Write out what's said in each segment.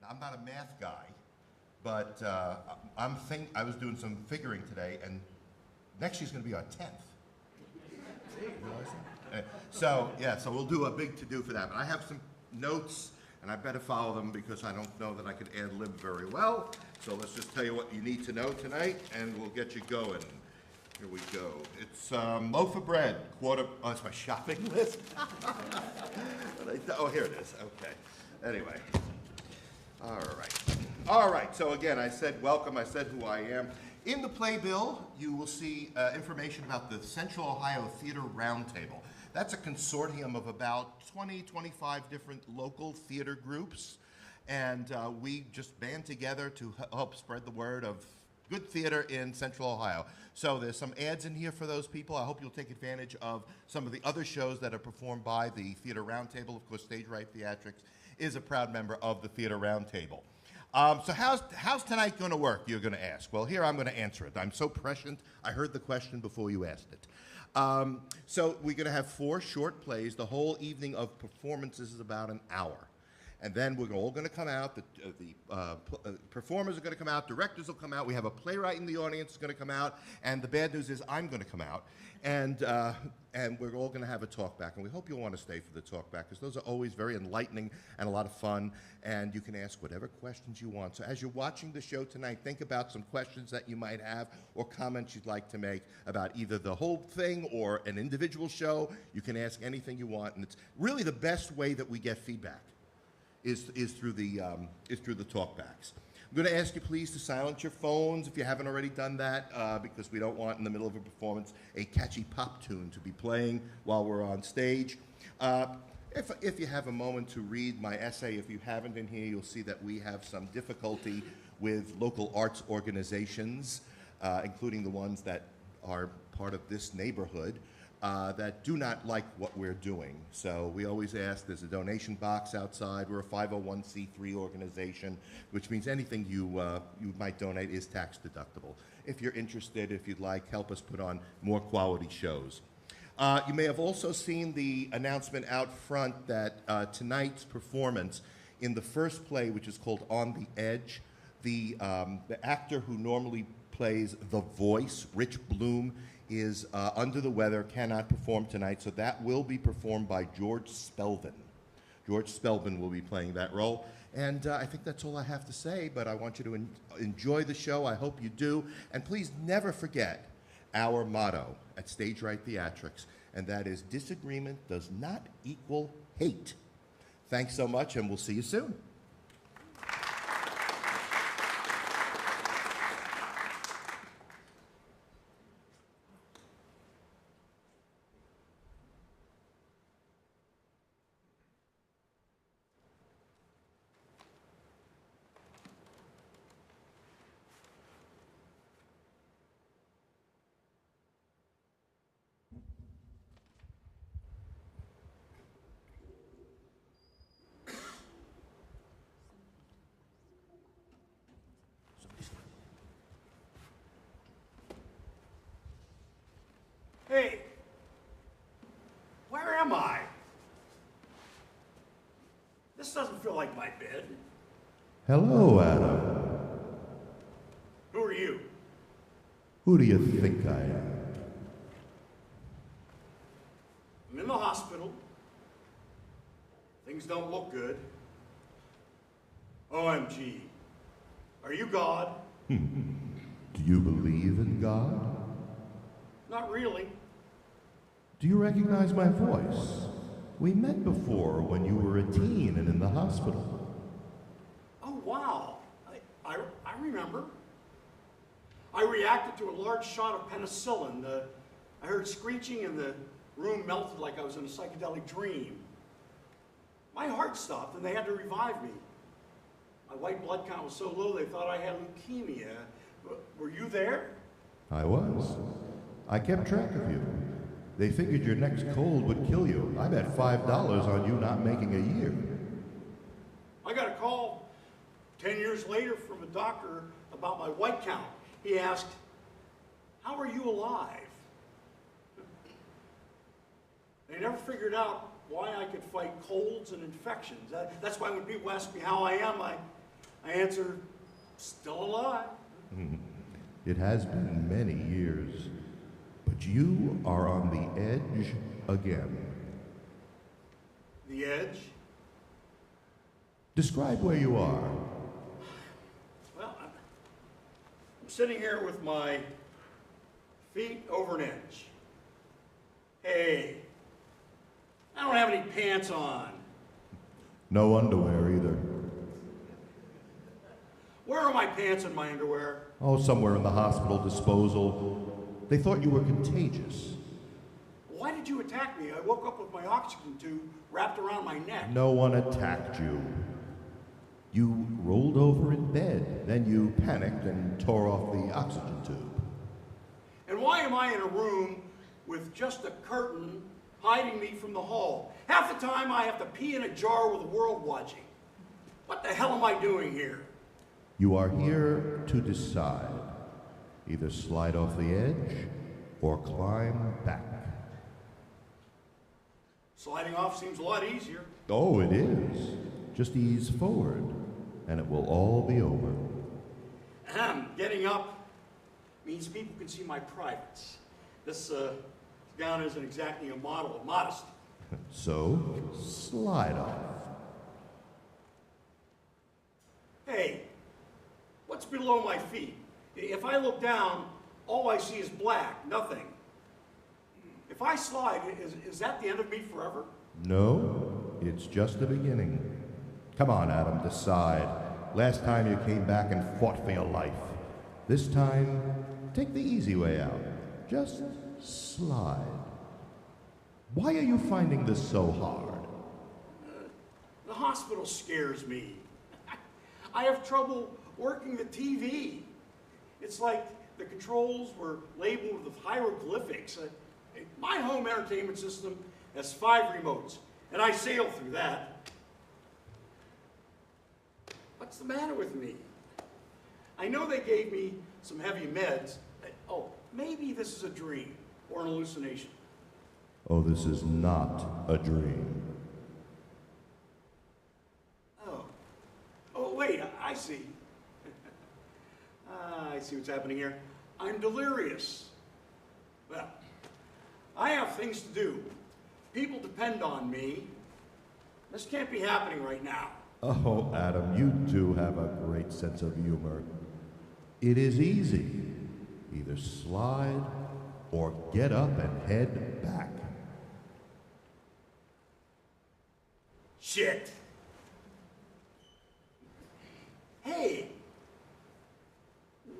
Now, I'm not a math guy, but I was doing some figuring today, and next year's going to be our 10th. You realize that? So we'll do a big to-do for that. But I have some notes, and I better follow them because I don't know that I could ad-lib very well. So let's just tell you what you need to know tonight, and we'll get you going. Here we go. It's loaf of bread, it's my shopping list. Here it is. Okay. Anyway. All right. So again, I said welcome. I said who I am. In the playbill, you will see information about the Central Ohio Theater Roundtable. That's a consortium of about 20, 25 different local theater groups. And we just band together to help spread the word of good theater in Central Ohio. So there's some ads in here for those people. I hope you'll take advantage of some of the other shows that are performed by the Theater Roundtable. Of course, Stage Right Theatrics is a proud member of the Theater Roundtable. So how's tonight going to work, you're going to ask? Well, here I'm going to answer it. I'm so prescient. I heard the question before you asked it. So we're going to have 4 short plays. The whole evening of performances is about an hour. And then we're all going to come out. The performers are going to come out. Directors will come out. We have a playwright in the audience who's going to come out. And the bad news is I'm going to come out. And we're all going to have a talk back. And we hope you'll want to stay for the talk back because those are always very enlightening and a lot of fun. And you can ask whatever questions you want. So as you're watching the show tonight, think about some questions that you might have or comments you'd like to make about either the whole thing or an individual show. You can ask anything you want. And it's really the best way that we get feedback. Is through the talkbacks. I'm going to ask you please to silence your phones if you haven't already done that, because we don't want in the middle of a performance a catchy pop tune to be playing while we're on stage. If you have a moment to read my essay, if you haven't in here, you'll see that we have some difficulty with local arts organizations, including the ones that are part of this neighborhood. That do not like what we're doing. So we always ask, there's a donation box outside. We're a 501c3 organization, which means anything you might donate is tax deductible. If you're interested, if you'd like, help us put on more quality shows. You may have also seen the announcement out front that tonight's performance in the first play, which is called On the Edge, the actor who normally plays the voice, Rich Bloom, is under the weather, cannot perform tonight, so that will be performed by George Spelvin. George Spelvin will be playing that role. And I think that's all I have to say, but I want you to enjoy the show. I hope you do. And please never forget our motto at Stage Right Theatrics, and that is disagreement does not equal hate. Thanks so much, and we'll see you soon. Hey, where am I? This doesn't feel like my bed. Hello, Adam. Who are you? Who do you think I am? I'm in the hospital. Things don't look good. OMG. Are you God? Do you believe in God? Not really. Do you recognize my voice? We met before when you were a teen and in the hospital. Oh, wow. I remember. I reacted to a large shot of penicillin. I heard screeching and the room melted like I was in a psychedelic dream. My heart stopped and they had to revive me. My white blood count was so low they thought I had leukemia. Were you there? I was. I kept track of you. They figured your next cold would kill you. I bet $5 on you not making a year. I got a call 10 years later from a doctor about my white count. He asked, "How are you alive?" They never figured out why I could fight colds and infections. That's why when people ask me how I am, I answer, still alive. It has been many years, but you are on the edge again. The edge? Describe where you are. Well, I'm sitting here with my feet over an edge. Hey, I don't have any pants on. No underwear either. Where are my pants and my underwear? Oh, somewhere in the hospital disposal. They thought you were contagious. Why did you attack me? I woke up with my oxygen tube wrapped around my neck. No one attacked you. You rolled over in bed, then you panicked and tore off the oxygen tube. And why am I in a room with just a curtain hiding me from the hall? Half the time I have to pee in a jar with the world watching. What the hell am I doing here? You are here to decide. Either slide off the edge or climb back. Sliding off seems a lot easier. Oh, it is. Just ease forward, and it will all be over. Getting up means people can see my privates. This gown isn't exactly a model of modesty. So, slide off. Hey, what's below my feet? If I look down, all I see is black, nothing. If I slide, is that the end of me forever? No, it's just the beginning. Come on, Adam, decide. Last time you came back and fought for your life. This time, take the easy way out. Just slide. Why are you finding this so hard? The hospital scares me. I have trouble working the TV. It's like the controls were labeled with hieroglyphics. My home entertainment system has 5 remotes, and I sail through that. What's the matter with me? I know they gave me some heavy meds. Oh, maybe this is a dream or an hallucination. Oh, this is not a dream. Oh, wait, I see. I see what's happening here. I'm delirious. Well, I have things to do. People depend on me. This can't be happening right now. Oh, Adam, you do have a great sense of humor. It is easy. Either slide or get up and head back. Shit. Hey,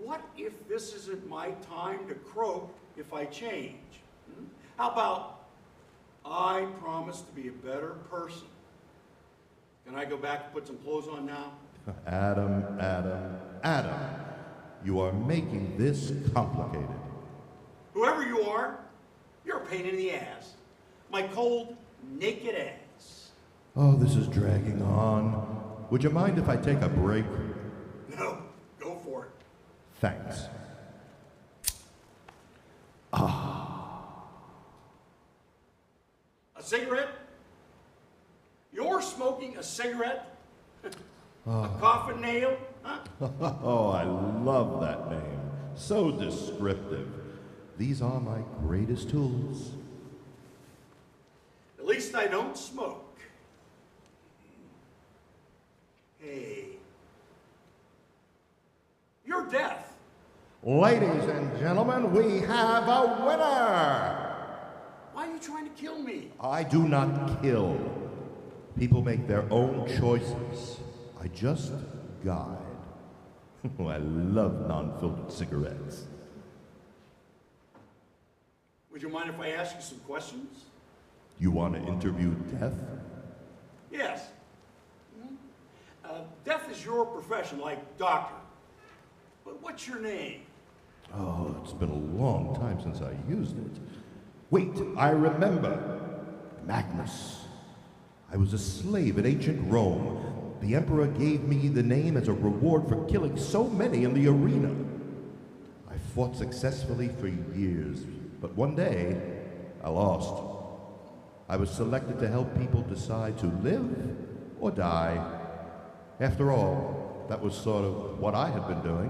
what if this isn't my time to croak if I change? How about I promise to be a better person? Can I go back and put some clothes on now? Adam, you are making this complicated. Whoever you are, you're a pain in the ass. My cold, naked ass. Oh, this is dragging on. Would you mind if I take a break? No, go for it. Thanks. A cigarette? You're smoking a cigarette? A coffin nail? Huh? Oh, I love that name. So descriptive. These are my greatest tools. At least I don't smoke. Hey. You're deaf. Ladies and gentlemen, we have a winner! Why are you trying to kill me? I do not kill. People make their own choices. I just guide. Oh, I love non-filtered cigarettes. Would you mind if I ask you some questions? You want to interview Death? Yes. Death is your profession, like doctor. But what's your name? Oh, it's been a long time since I used it. Wait, I remember. Magnus. I was a slave in ancient Rome. The emperor gave me the name as a reward for killing so many in the arena. I fought successfully for years, but one day, I lost. I was selected to help people decide to live or die. After all, That was sort of what I had been doing.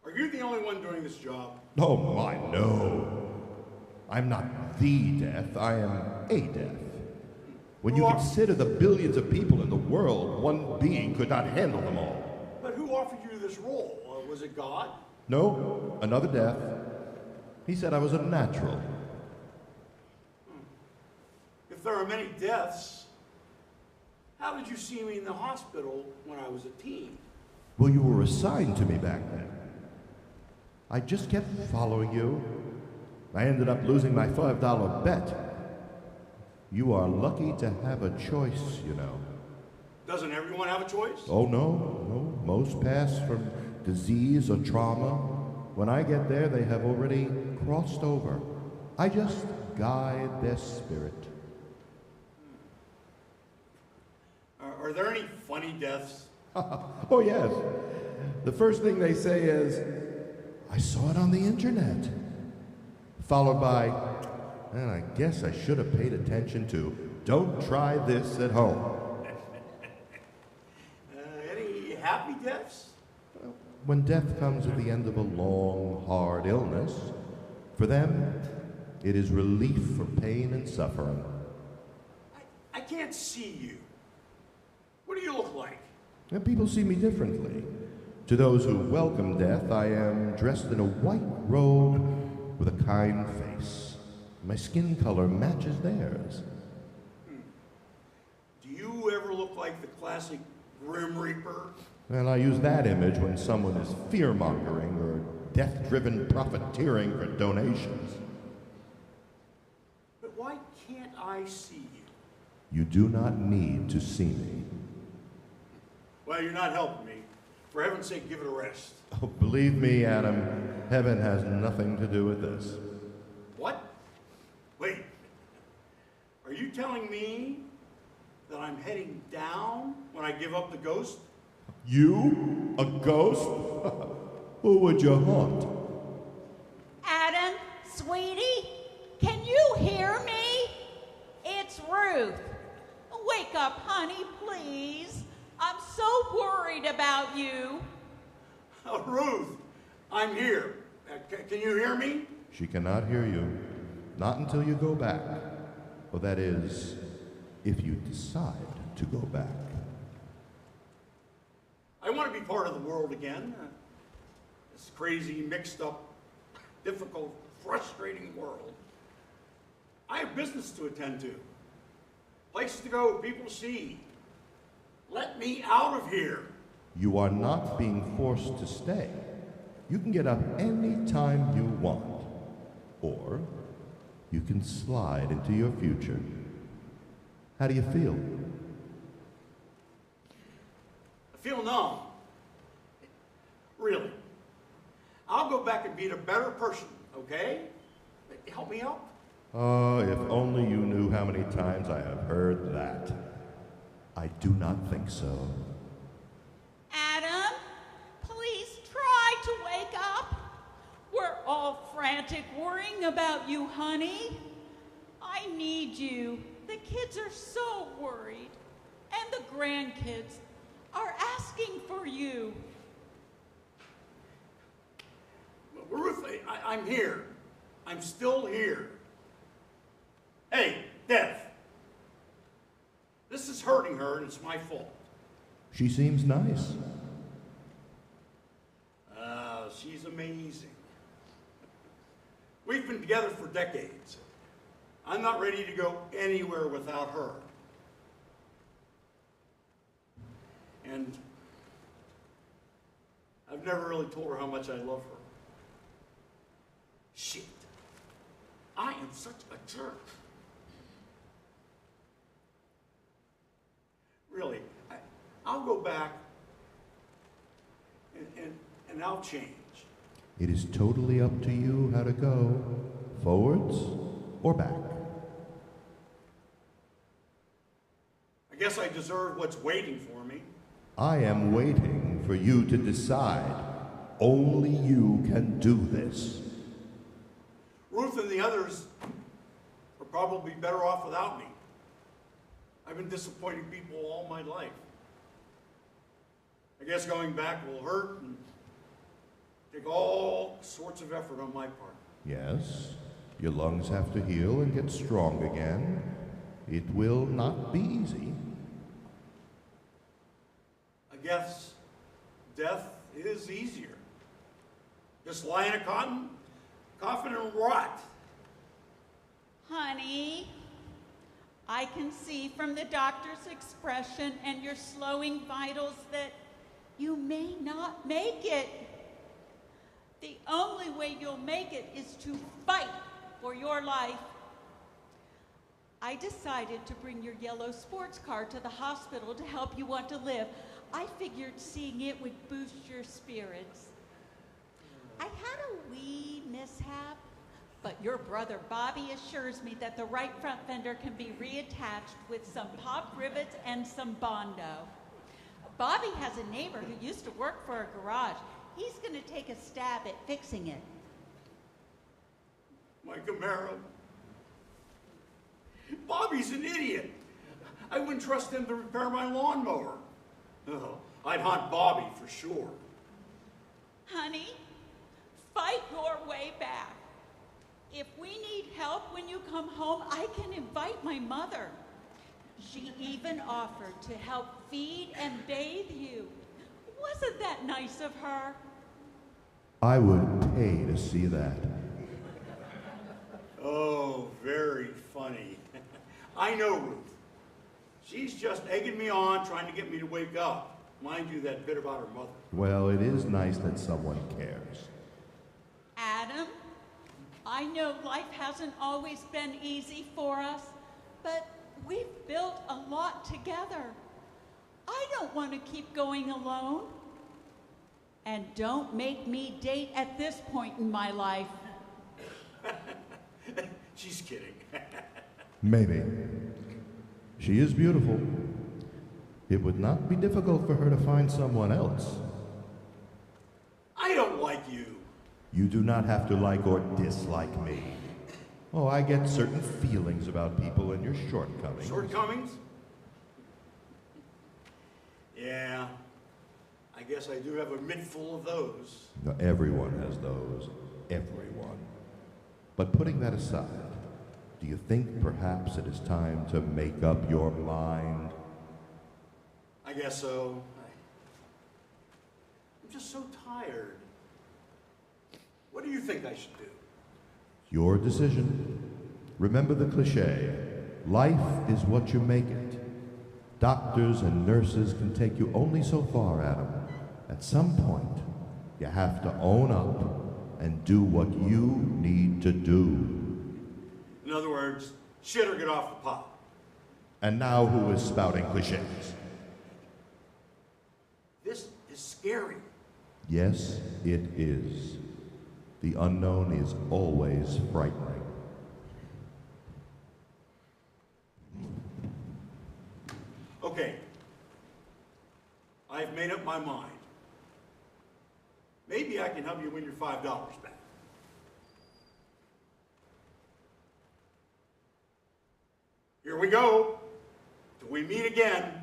Are you the only one doing this job? Oh my, no. I'm not the death, I am a death. When you consider the billions of people in the world, one being could not handle them all. But who offered you this role? Was it God? No, another death. He said I was a natural. If there are many deaths, how did you see me in the hospital when I was a teen? Well, you were assigned to me back then. I just kept following you. I ended up losing my $5 bet. You are lucky to have a choice, you know. Doesn't everyone have a choice? Oh, no. Most pass from disease or trauma. When I get there, they have already crossed over. I just guide their spirit. Are there any funny deaths? Oh, yes. The first thing they say is, I saw it on the internet. Followed by, and I guess I should have paid attention to, don't try this at home. Any happy deaths? When death comes at the end of a long, hard illness, for them, it is relief from pain and suffering. I can't see you. What do you look like? And people see me differently. To those who welcome death, I am dressed in a white robe with a kind face. My skin color matches theirs. Do you ever look like the classic Grim Reaper? Well, I use that image when someone is fear-mongering or death-driven profiteering for donations. But why can't I see you? You do not need to see me. Well, you're not helping me. For heaven's sake, give it a rest. Oh, believe me, Adam, heaven has nothing to do with this. What? Wait. Are you telling me that I'm heading down when I give up the ghost? You? A ghost? Who would you haunt? Adam, sweetie, can you hear me? It's Ruth. Wake up, honey, please. I'm so worried about you. Ruth, I'm here. Can you hear me? She cannot hear you. Not until you go back. Well, that is, if you decide to go back. I want to be part of the world again. This crazy, mixed up, difficult, frustrating world. I have business to attend to. Places to go, people to see. Let me out of here. You are not being forced to stay. You can get up any time you want. Or you can slide into your future. How do you feel? I feel numb. Really. I'll go back and be a better person, okay? Help me out. Oh, if only you knew how many times I have heard that. I do not think so. Adam, please try to wake up. We're all frantic worrying about you, honey. I need you. The kids are so worried. And the grandkids are asking for you. Ruth, I'm here. I'm still here. Hey, Death. This is hurting her, and it's my fault. She seems nice. She's amazing. We've been together for decades. I'm not ready to go anywhere without her. And I've never really told her how much I love her. Shit. I am such a jerk. Really, I'll go back and I'll change. It is totally up to you how to go, forwards or back. I guess I deserve what's waiting for me. I am waiting for you to decide. Only you can do this. Ruth and the others are probably better off without me. I've been disappointing people all my life. I guess going back will hurt and take all sorts of effort on my part. Yes, your lungs have to heal and get strong again. It will not be easy. I guess death is easier. Just lie in a coffin and rot. Honey, I can see from the doctor's expression and your slowing vitals that you may not make it. The only way you'll make it is to fight for your life. I decided to bring your yellow sports car to the hospital to help you want to live. I figured seeing it would boost your spirits. I had a wee mishap, but your brother Bobby assures me that the right front fender can be reattached with some pop rivets and some Bondo. Bobby has a neighbor who used to work for a garage. He's going to take a stab at fixing it. My Camaro. Bobby's an idiot. I wouldn't trust him to repair my lawnmower. Oh, I'd haunt Bobby for sure. Honey, fight your way back. If we need help when you come home, I can invite my mother. She even offered to help feed and bathe you. Wasn't that nice of her? I would pay to see that. Oh, very funny. I know Ruth. She's just egging me on, trying to get me to wake up. Mind you, that bit about her mother. Well, it is nice that someone cares. Adam, I know life hasn't always been easy for us, but we've built a lot together. I don't want to keep going alone. And don't make me date at this point in my life. She's kidding. Maybe. She is beautiful. It would not be difficult for her to find someone else. I don't like you. You do not have to like or dislike me. Oh, I get certain feelings about people and your shortcomings. Shortcomings? Yeah, I guess I do have a mitt full of those. Now, everyone has those. Everyone. But putting that aside, do you think perhaps it is time to make up your mind? I guess so. I'm just so tired. What do you think I should do? Your decision. Remember the cliche, life is what you make it. Doctors and nurses can take you only so far, Adam. At some point, you have to own up and do what you need to do. In other words, shit or get off the pot. And now who is spouting cliches? This is scary. Yes, it is. The unknown is always frightening. Okay. I've made up my mind. Maybe I can help you win your $5 back. Here we go. Till we meet again.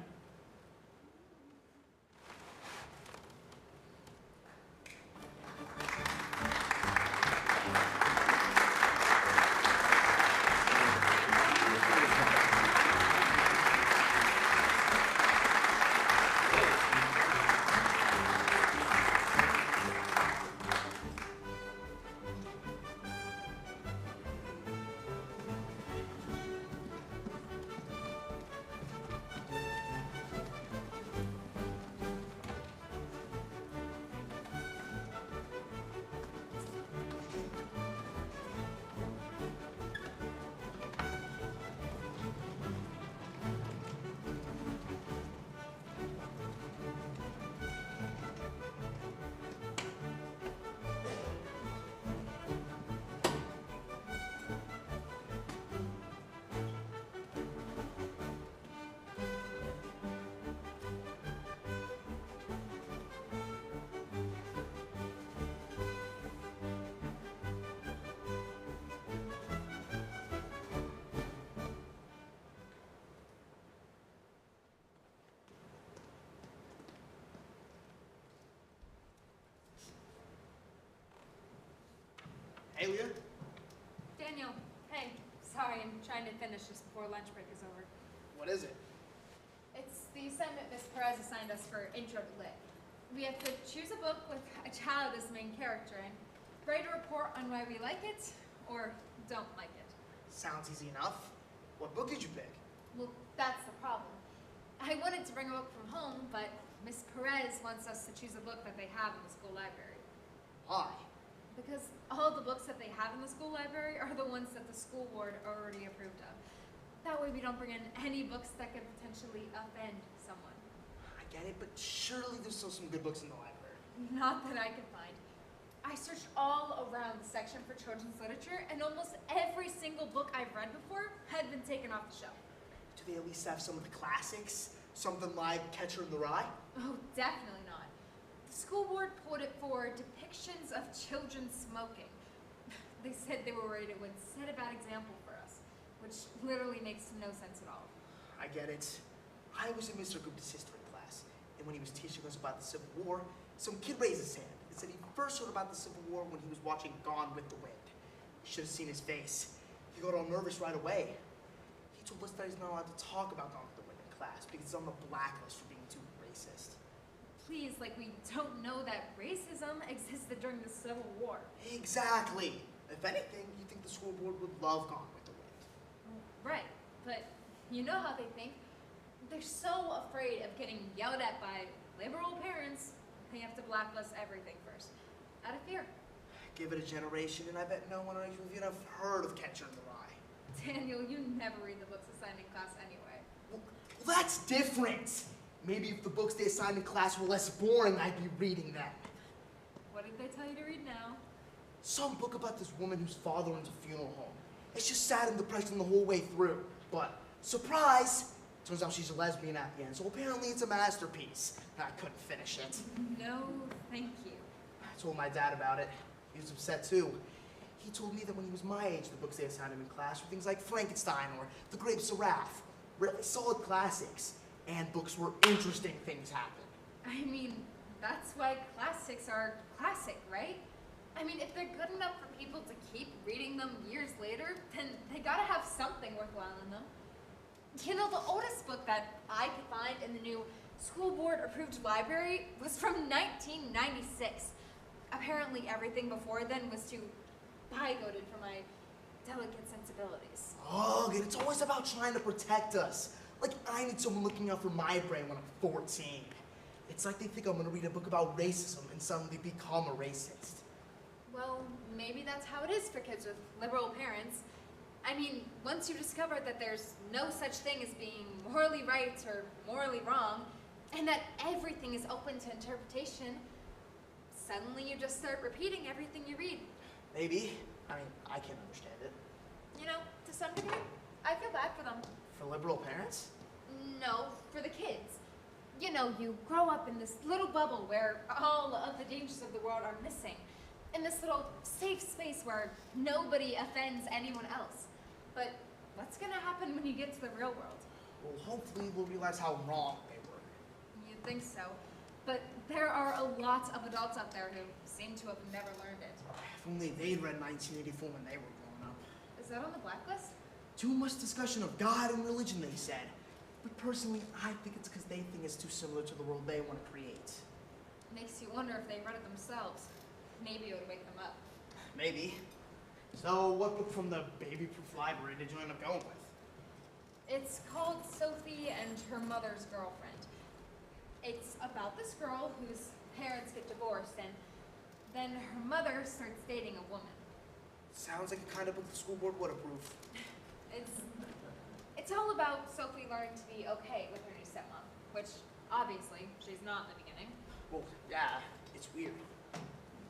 trying to finish just before lunch break is over. What is it? It's the assignment Miss Perez assigned us for Intro to Lit. We have to choose a book with a child as the main character and write a report on why we like it or don't like it. Sounds easy enough. What book did you pick? Well, that's the problem. I wanted to bring a book from home, but Miss Perez wants us to choose a book that they have in the school library. Why? Because all the books that they have in the school library are the ones that the school board already approved of. That way we don't bring in any books that could potentially offend someone. I get it, but surely there's still some good books in the library. Not that I could find. I searched all around the section for children's literature, and almost every single book I've read before had been taken off the shelf. Do they at least have some of the classics? Something like Catcher in the Rye? Oh, definitely not. The school board pulled it for depictions of children smoking. They said they were worried it would set a bad example for us, which literally makes no sense at all. I get it. I was in Mr. Gupta's history class, and when he was teaching us about the Civil War, some kid raised his hand and said he first heard about the Civil War when he was watching Gone with the Wind. You should have seen his face. He got all nervous right away. He told us that he's not allowed to talk about Gone with the Wind in class because he's on the blacklist for being too racist. Please, like we don't know that racism existed during the Civil War. Exactly. If anything, you think the school board would love Gone with the Wind. Right, but you know how they think. They're so afraid of getting yelled at by liberal parents, they have to blacklist everything first, out of fear. Give it a generation, and I bet no one on even have heard of Catcher in the Rye. Daniel, you never read the books assigned in class anyway. Well, that's different. Maybe if the books they assigned in class were less boring, I'd be reading them. What did they tell you to read now? Some book about this woman whose father owns a funeral home. It's just sad and depressing the whole way through. But, surprise! Turns out she's a lesbian at the end, so apparently it's a masterpiece. I couldn't finish it. No, thank you. I told my dad about it. He was upset too. He told me that when he was my age, the books they assigned him in class were things like Frankenstein or The Great Seraph. Really solid classics. And books where interesting things happen. I mean, that's why classics are classic, right? I mean, if they're good enough for people to keep reading them years later, then they gotta have something worthwhile in them. You know, the oldest book that I could find in the new school board approved library was from 1996. Apparently everything before then was too bigoted for my delicate sensibilities. Ugh, and it's always about trying to protect us. Like I need someone looking out for my brain when I'm 14. It's like they think I'm gonna read a book about racism and suddenly become a racist. Well, maybe that's how it is for kids with liberal parents. I mean, once you discover that there's no such thing as being morally right or morally wrong, and that everything is open to interpretation, suddenly you just start repeating everything you read. Maybe. I mean, I can't understand it. You know, to some degree, I feel bad for them. For liberal parents? No, for the kids. You know, you grow up in this little bubble where all of the dangers of the world are missing. In this little safe space where nobody offends anyone else. But what's gonna happen when you get to the real world? Well, hopefully we'll realize how wrong they were. You'd think so. But there are a lot of adults out there who seem to have never learned it. If only they'd read 1984 when they were growing up. Is that on the blacklist? Too much discussion of God and religion, they said. But personally, I think it's because they think it's too similar to the world they want to create. Makes you wonder if they read it themselves. Maybe it would wake them up. Maybe. So, what book from the baby-proof library did you end up going with? It's called Sophie and Her Mother's Girlfriend. It's about this girl whose parents get divorced and then her mother starts dating a woman. Sounds like a kind of book the school board would approve. It's all about Sophie learning to be okay with her new stepmom, which obviously she's not in the beginning. Well, yeah, it's weird.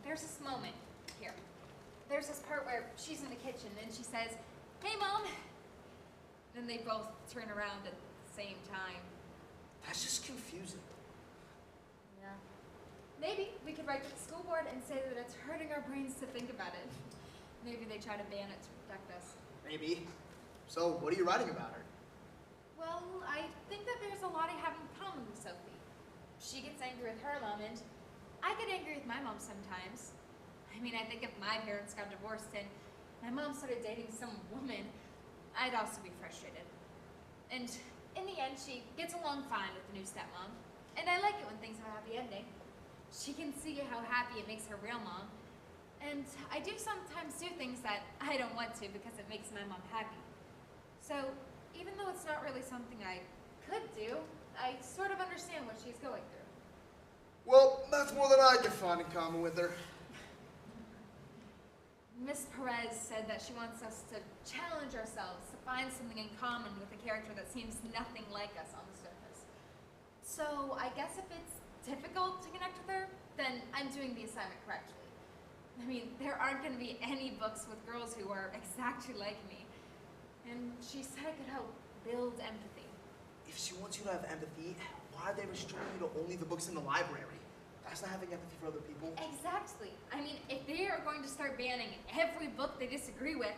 There's this moment here. There's this part where she's in the kitchen and she says, "Hey, Mom." Then they both turn around at the same time. That's just confusing. Yeah. Maybe we could write to the school board and say that it's hurting our brains to think about it. Maybe they try to ban it to protect us. Maybe. So, what are you writing about her? Well, I think that there's a lot I have in common with Sophie. She gets angry with her mom, and I get angry with my mom sometimes. I mean, I think if my parents got divorced and my mom started dating some woman, I'd also be frustrated. And in the end, she gets along fine with the new stepmom. And I like it when things have a happy ending. She can see how happy it makes her real mom. And I do sometimes do things that I don't want to because it makes my mom happy. So even though it's not really something I could do, I sort of understand what she's going through. Well, that's more than I can find in common with her. Miss Perez said that she wants us to challenge ourselves, to find something in common with a character that seems nothing like us on the surface. So I guess if it's difficult to connect with her, then I'm doing the assignment correctly. I mean, there aren't going to be any books with girls who are exactly like me. And she said I could help build empathy. If she wants you to have empathy, why are they restricting you to only the books in the library? That's not having empathy for other people. Exactly. I mean, if they are going to start banning every book they disagree with,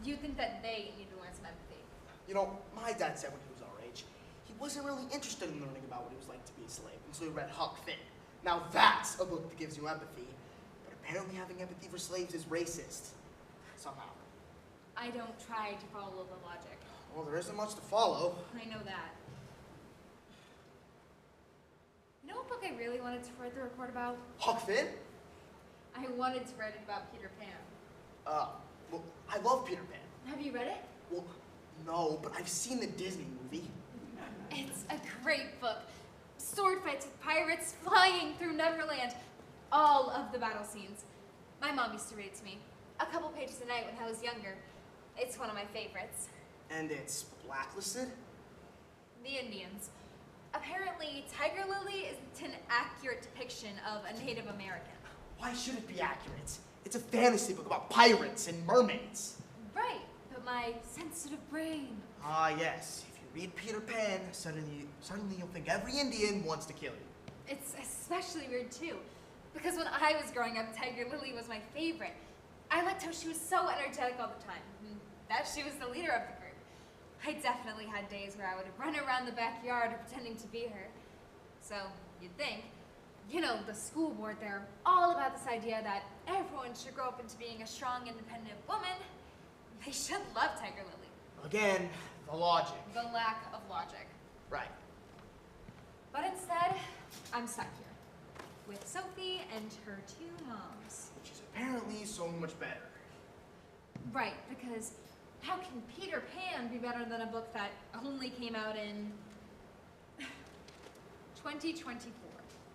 you think that they need to learn some empathy. You know, my dad said when he was our age, he wasn't really interested in learning about what it was like to be a slave until he read Huck Finn. Now that's a book that gives you empathy. But apparently having empathy for slaves is racist. Somehow. I don't try to follow the logic. Well, there isn't much to follow. I know that. You know what book I really wanted to write the report about? Huck Finn? I wanted to write it about Peter Pan. Well, I love Peter Pan. Have you read it? Well, no, but I've seen the Disney movie. It's a great book. Sword fights with pirates, flying through Neverland. All of the battle scenes. My mom used to read it to me. A couple pages a night when I was younger. It's one of my favorites. And it's blacklisted? The Indians. Apparently, Tiger Lily isn't an accurate depiction of a Native American. Why should it be accurate? It's a fantasy book about pirates and mermaids. Right, but my sensitive brain. Ah, yes. If you read Peter Pan, suddenly you'll think every Indian wants to kill you. It's especially weird, too, because when I was growing up, Tiger Lily was my favorite. I liked how she was so energetic all the time, and that she was the leader of the group. I definitely had days where I would run around the backyard pretending to be her. So, you'd think, you know, the school board, they're all about this idea that everyone should grow up into being a strong, independent woman. They should love Tiger Lily. Again, the logic. The lack of logic. Right. But instead, I'm stuck here with Sophie and her two moms. Which is apparently so much better. Right, because how can Peter Pan be better than a book that only came out in 2024?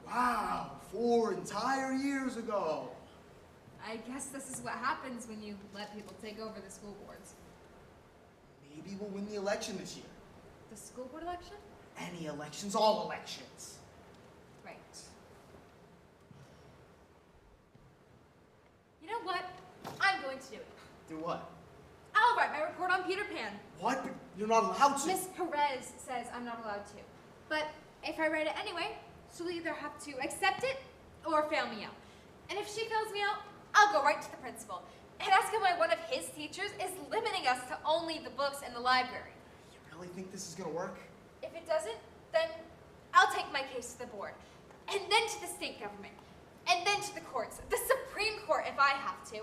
Wow, 4 entire years ago. I guess this is what happens when you let people take over the school boards. Maybe we'll win the election this year. The school board election? Any elections, all elections. Right. You know what? I'm going to do it. Do what? I'll write my report on Peter Pan. What? But you're not allowed to. Miss Perez says I'm not allowed to. But if I write it anyway, she'll either have to accept it or fail me out. And if she fails me out, I'll go right to the principal and ask him why one of his teachers is limiting us to only the books in the library. You really think this is gonna work? If it doesn't, then I'll take my case to the board, and then to the state government, and then to the courts, the Supreme Court if I have to.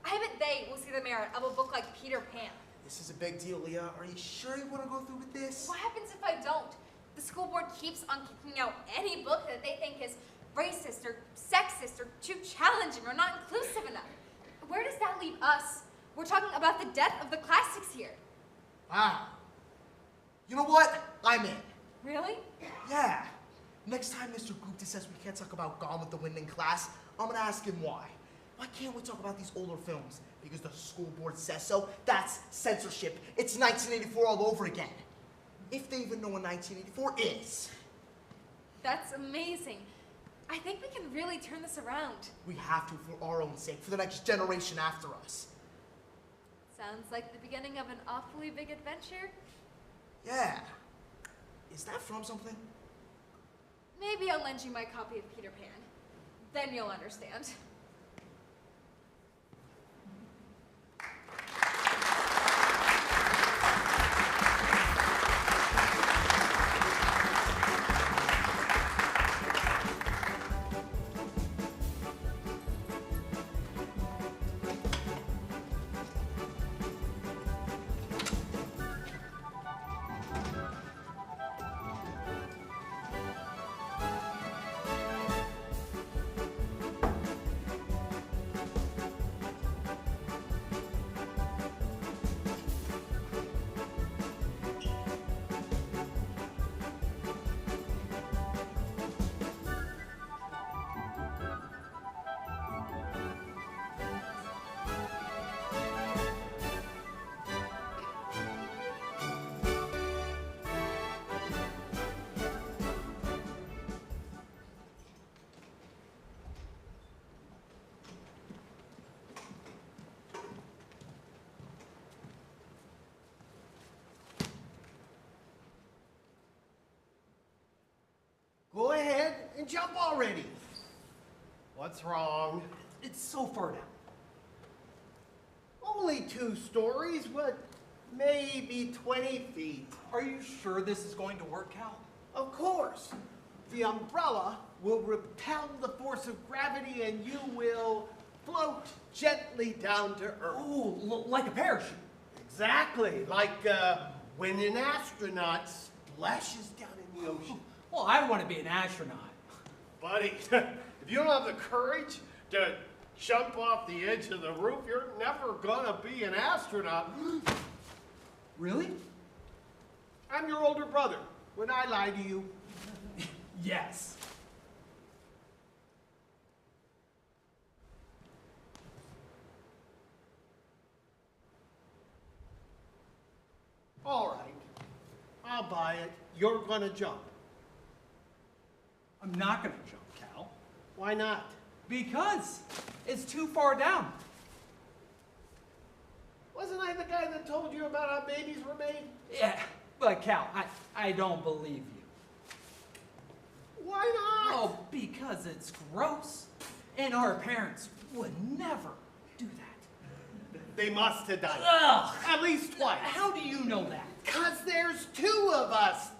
I bet they will see the merit of a book like Peter Pan. This is a big deal, Leah. Are you sure you want to go through with this? What happens if I don't? The school board keeps on kicking out any book that they think is racist or sexist or too challenging or not inclusive enough. Where does that leave us? We're talking about the death of the classics here. Wow. You know what? I'm in. Really? Yeah. Next time Mr. Gupta says we can't talk about Gone with the Wind in class, I'm gonna ask him why. Why can't we talk about these older films? Because the school board says so? That's censorship. It's 1984 all over again. If they even know what 1984 is. That's amazing. I think we can really turn this around. We have to for our own sake, for the next generation after us. Sounds like the beginning of an awfully big adventure. Yeah. Is that from something? Maybe I'll lend you my copy of Peter Pan. Then you'll understand. Then jump already. What's wrong? It's so far down. Only 2 stories, what? Maybe 20 feet. Are you sure this is going to work, Cal? Of course. The umbrella will repel the force of gravity and you will float gently down to Earth. Oh, like a parachute. Exactly, like when an astronaut splashes down in the ocean. Well, I want to be an astronaut. Buddy, if you don't have the courage to jump off the edge of the roof, you're never gonna be an astronaut. Really? I'm your older brother. Would I lie to you? Yes. All right, I'll buy it. You're gonna jump. I'm not going to jump, Cal. Why not? Because it's too far down. Wasn't I the guy that told you about how babies were made? Yeah, but Cal, I don't believe you. Why not? Oh, because it's gross. And our parents would never do that. They must have done it. Ugh! At least twice. How do you know that? 'Cause there's 2 of us,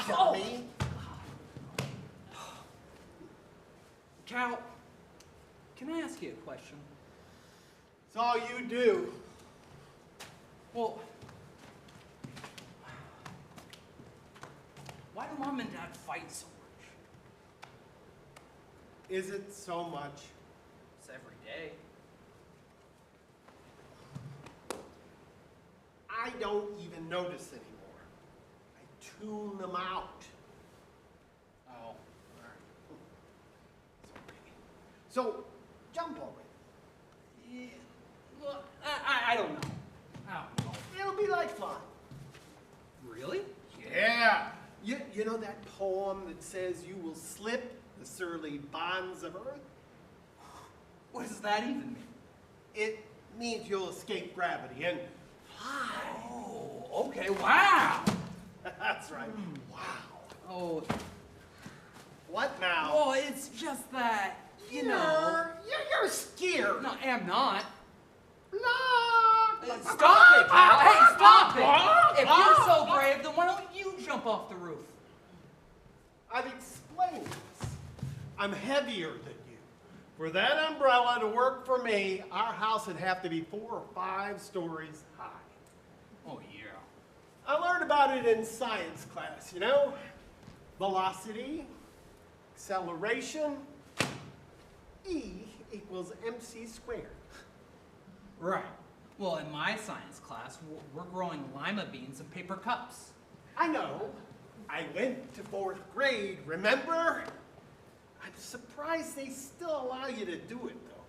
dummy. Cal, can I ask you a question? It's all you do. Well, why do Mom and Dad fight so much? Is it so much? It's every day. I don't even notice anymore. I tune them out. Oh, all right. So, jump already. Yeah, well, I don't know. I don't know. It'll be like flying. Really? Yeah. You know that poem that says you will slip the surly bonds of earth? What does that even mean? It means you'll escape gravity and fly. Oh, okay, wow. That's right. Wow. Oh, What now? oh, it's just that, you know. You're scared. No, I'm not. No. Stop it, Cal. Hey, stop it. If you're so brave, then why don't you jump off the roof? I've explained this. I'm heavier than you. For that umbrella to work for me, our house would have to be 4 or 5 stories high. Oh, yeah. I learned about it in science class, you know? Velocity, acceleration, E equals mc squared. Right. Well, in my science class, we're growing lima beans in paper cups. I know. I went to 4th grade, remember? I'm surprised they still allow you to do it, though.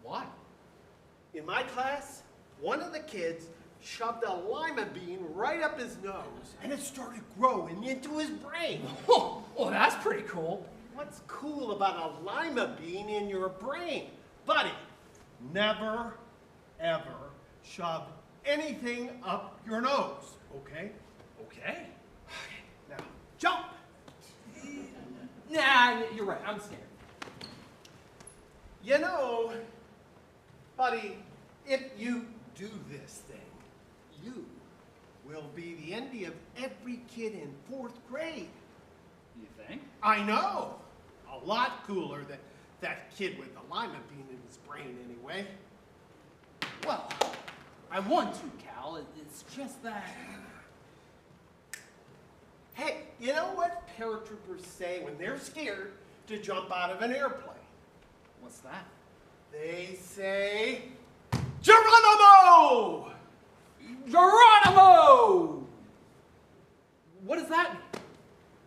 Why? In my class, one of the kids shoved a lima bean right up his nose, and it started growing into his brain. Oh, well, that's pretty cool. What's cool about a lima bean in your brain? Buddy, never, ever shove anything up your nose, okay? Okay. Now, jump! Nah, you're right. I'm scared. You know, buddy, if you do this thing, you will be the envy of every kid in 4th grade. You think? I know. A lot cooler than that kid with the lima bean in his brain anyway. Well, I want to, Cal. It's just that. Hey, you know what paratroopers say when they're scared to jump out of an airplane? What's that? They say, Geronimo! Geronimo! What does that mean?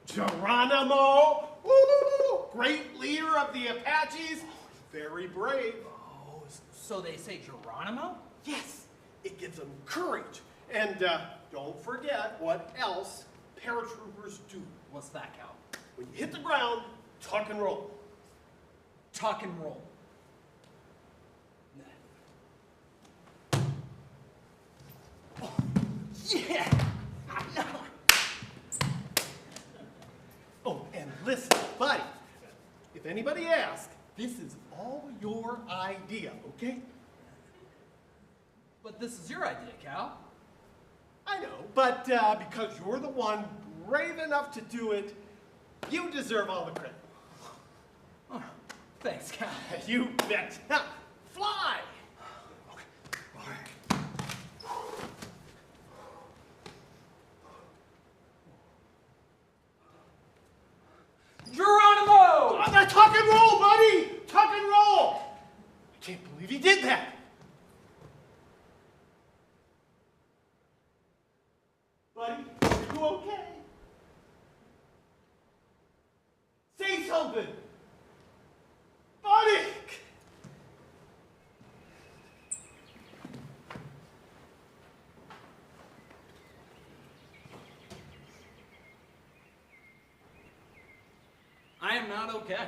Geronimo! Woo! Great leader of the Apaches, very brave. Oh, so they say Geronimo? Yes, it gives them courage. And don't forget what else paratroopers do. What's that, Cal? When you hit the ground, tuck and roll. Tuck and roll. Oh, yeah! I know. Oh, and listen, buddy, if anybody asks, this is all your idea, okay? But this is your idea, Cal. I know, but because you're the one brave enough to do it, you deserve all the credit. Oh, thanks, Cal. You bet. Now, fly! Geronimo! Oh, that tuck and roll, buddy! Tuck and roll! I can't believe he did that. Buddy, are you okay? Say something! Buddy! I am not okay.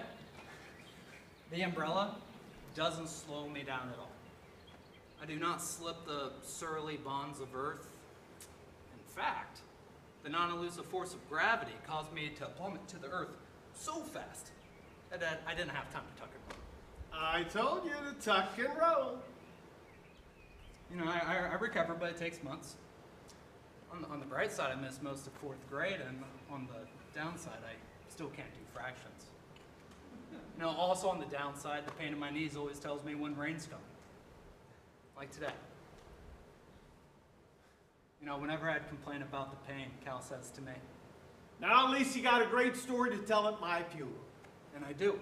The umbrella doesn't slow me down at all. I do not slip the surly bonds of Earth. In fact, the non-elusive force of gravity caused me to plummet to the Earth so fast that I didn't have time to tuck and roll. I told you to tuck and roll. You know, I recover, but it takes months. On the bright side, I missed most of 4th grade, and on the downside, I still can't do fractions. You know, also on the downside, the pain in my knees always tells me when rain's coming. Like today. You know, whenever I'd complain about the pain, Cal says to me, Now at least you got a great story to tell at my funeral. and I do.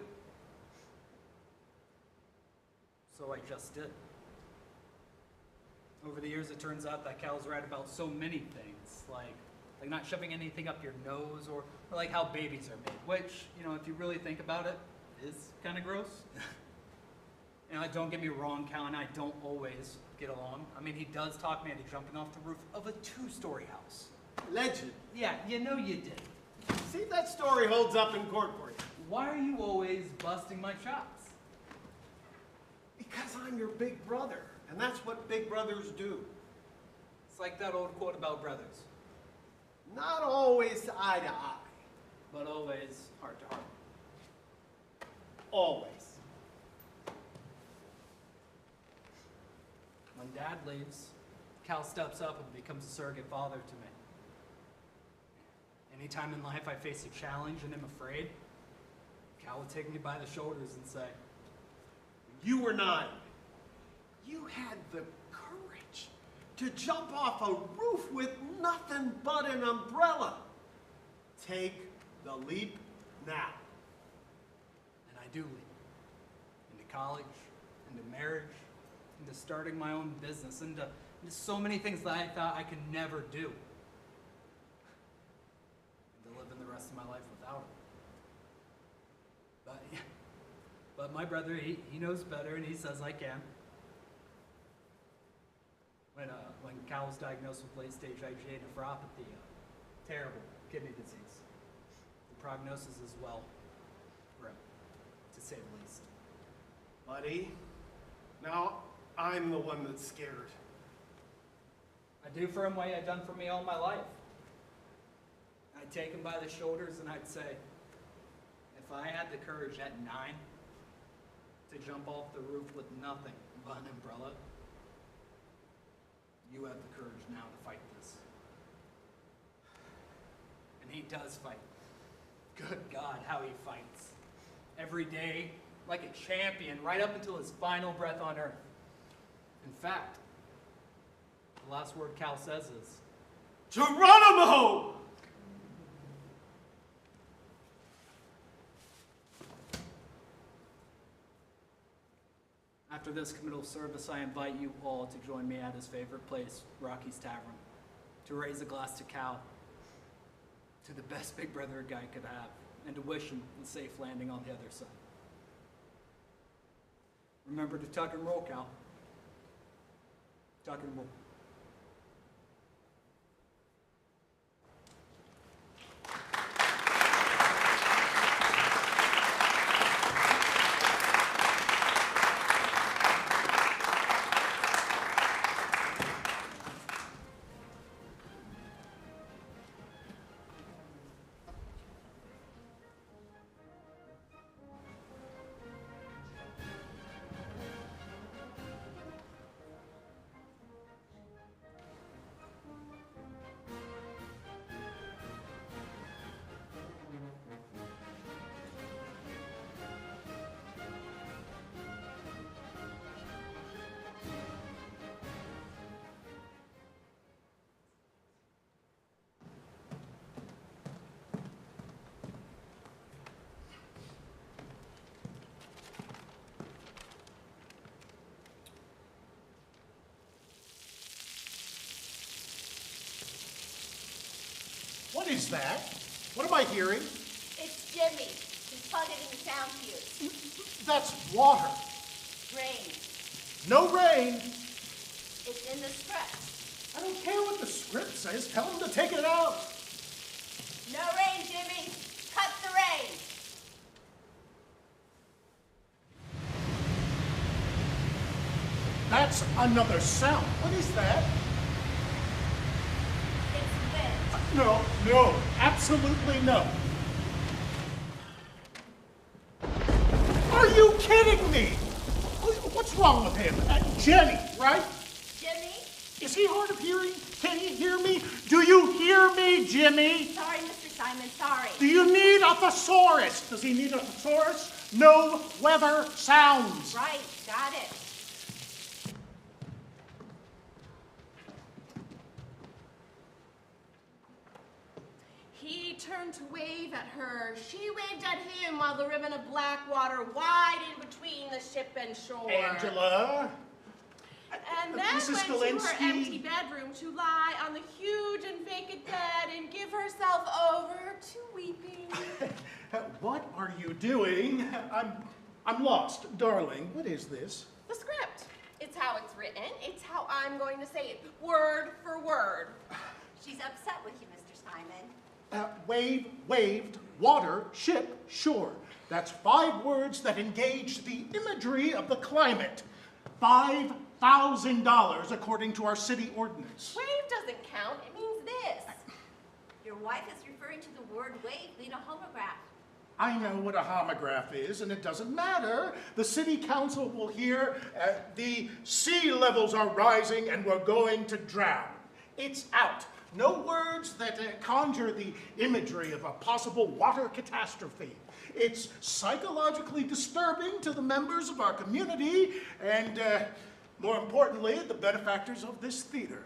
So I just did. Over the years, it turns out that Cal's right about so many things, like not shoving anything up your nose, or like how babies are made, which, you know, if you really think about it, is kind of gross. You know, don't get me wrong, Cal and I don't always get along. I mean, he does talk me into jumping off the roof of a 2-story house. Legend. Yeah, you know you did. See if that story holds up in court for you. Why are you always busting my chops? Because I'm your big brother, and that's what big brothers do. It's like that old quote about brothers, Not always eye to eye. but always heart to heart. Always. When Dad leaves, Cal steps up and becomes a surrogate father to me. Anytime in life I face a challenge and am afraid, Cal would take me by the shoulders and say, You were 9. You had the courage to jump off a roof with nothing but an umbrella. Take the leap now. and I do leap. Into college, into marriage, into starting my own business, into so many things that I thought I could never do. And to live in the rest of my life without it. But my brother, he knows better, and he says I can. When Cal was diagnosed with late-stage IgA nephropathy, terrible kidney disease, the prognosis is, well, grim, to say the least. Buddy, now I'm the one that's scared. I'd do for him what he had done for me all my life. I'd take him by the shoulders and I'd say, if I had the courage at 9 to jump off the roof with nothing but an umbrella, you have the courage now to fight this. And he does fight. Good God, how he fights. Every day, like a champion, right up until his final breath on earth. In fact, the last word Cal says is, Geronimo! after this committal service, I invite you all to join me at his favorite place, Rocky's Tavern, to raise a glass to Cal, to the best big brother a guy could have, and to wish him a safe landing on the other side. Remember to tuck and roll, Cal. Tuck and roll. is that? What am I hearing? It's Jimmy. He's plugged it in the sound fuse. That's water. Rain. No rain. It's in the script. I don't care what the script says. Tell him to take it out. No rain, Jimmy. Cut the rain. That's another sound. What is that? It's wind. No, absolutely no. Are you kidding me? What's wrong with him? Jenny, right? Jimmy? Is he hard of hearing? Can he hear me? Do you hear me, Jimmy? Sorry, Mr. Simon, sorry. Do you need a thesaurus? Does he need a thesaurus? No weather sounds. Right, got it. He turned to wave at her. She waved at him while the ribbon of black water wide in between the ship and shore. Angela? And then Mrs. went to her Galinsky? empty bedroom to lie on the huge and vacant bed and give herself over to weeping. What are you doing? I'm lost, darling. What is this? The script. It's how it's written. It's how I'm going to say it, word for word. She's upset with you, Mr. Simon. Wave, waved, water, ship, shore. That's 5 words that engage the imagery of the climate. $5,000 according to our city ordinance. Wave doesn't count. It means this. Your wife is referring to the word wave in a homograph. I know what a homograph is, and it doesn't matter. The city council will hear the sea levels are rising and we're going to drown. It's out. No words that conjure the imagery of a possible water catastrophe. It's psychologically disturbing to the members of our community and, more importantly, the benefactors of this theater.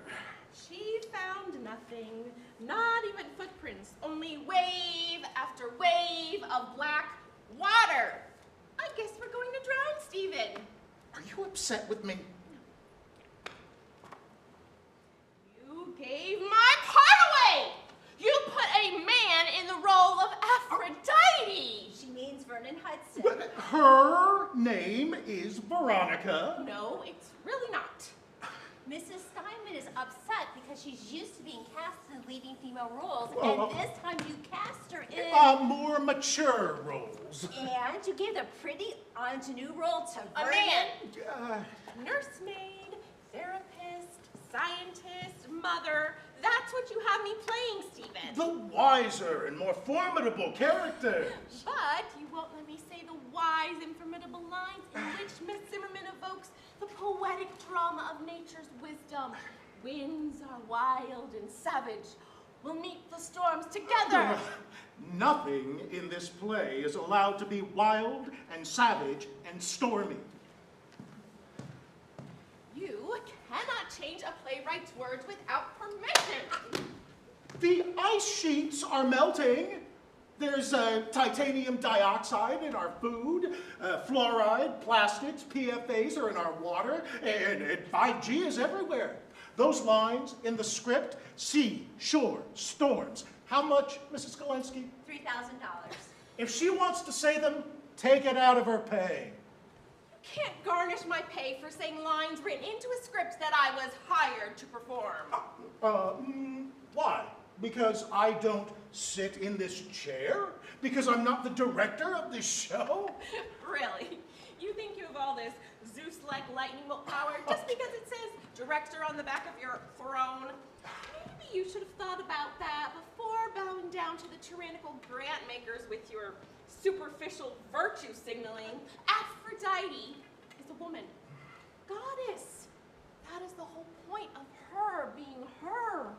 She found nothing, not even footprints, only wave after wave of black water. I guess we're going to drown, Stephen. Are you upset with me? You gave my part away! You put a man in the role of Aphrodite! She means Vernon Hudson. But her name is Veronica. No, it's really not. Mrs. Steinman is upset because she's used to being cast in leading female roles, Oh. and this time you cast her in. More mature roles. And you gave the pretty ingenue role to A Vernon. man. Nursemaid, therapist, scientist, mother. That's what you have me playing, Stephen. The wiser and more formidable character. But you won't let me say the wise and formidable lines in which Miss Zimmerman evokes the poetic drama of nature's wisdom. Winds are wild and savage. We'll meet the storms together. Nothing in this play is allowed to be wild and savage and stormy. You cannot change a playwright's words without permission. The ice sheets are melting. There's titanium dioxide in our food, fluoride, plastics, PFAs are in our water, and 5G is everywhere. Those lines in the script, sea, shore, storms. How much, Mrs. Galinsky? $3,000. If she wants to say them, take it out of her pay. You can't garnish my pay for saying lines written into a script that I was hired to perform. Why? Because I don't sit in this chair? Because I'm not the director of this show? Really? You think you have all this Zeus-like lightning bolt power just because it says director on the back of your throne? Maybe you should have thought about that before bowing down to the tyrannical grant makers with your superficial virtue signaling. Aphrodite is a woman. Goddess. That is the whole point of her being her.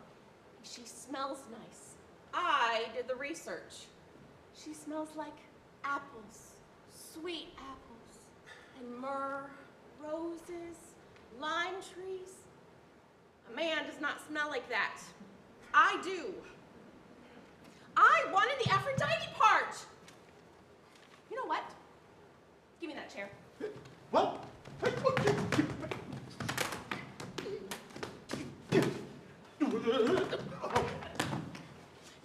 She smells nice. I did the research. She smells like apples, sweet apples, and myrrh, roses, lime trees. A man does not smell like that. I do. I wanted the Aphrodite part. You know what? Give me that chair. What?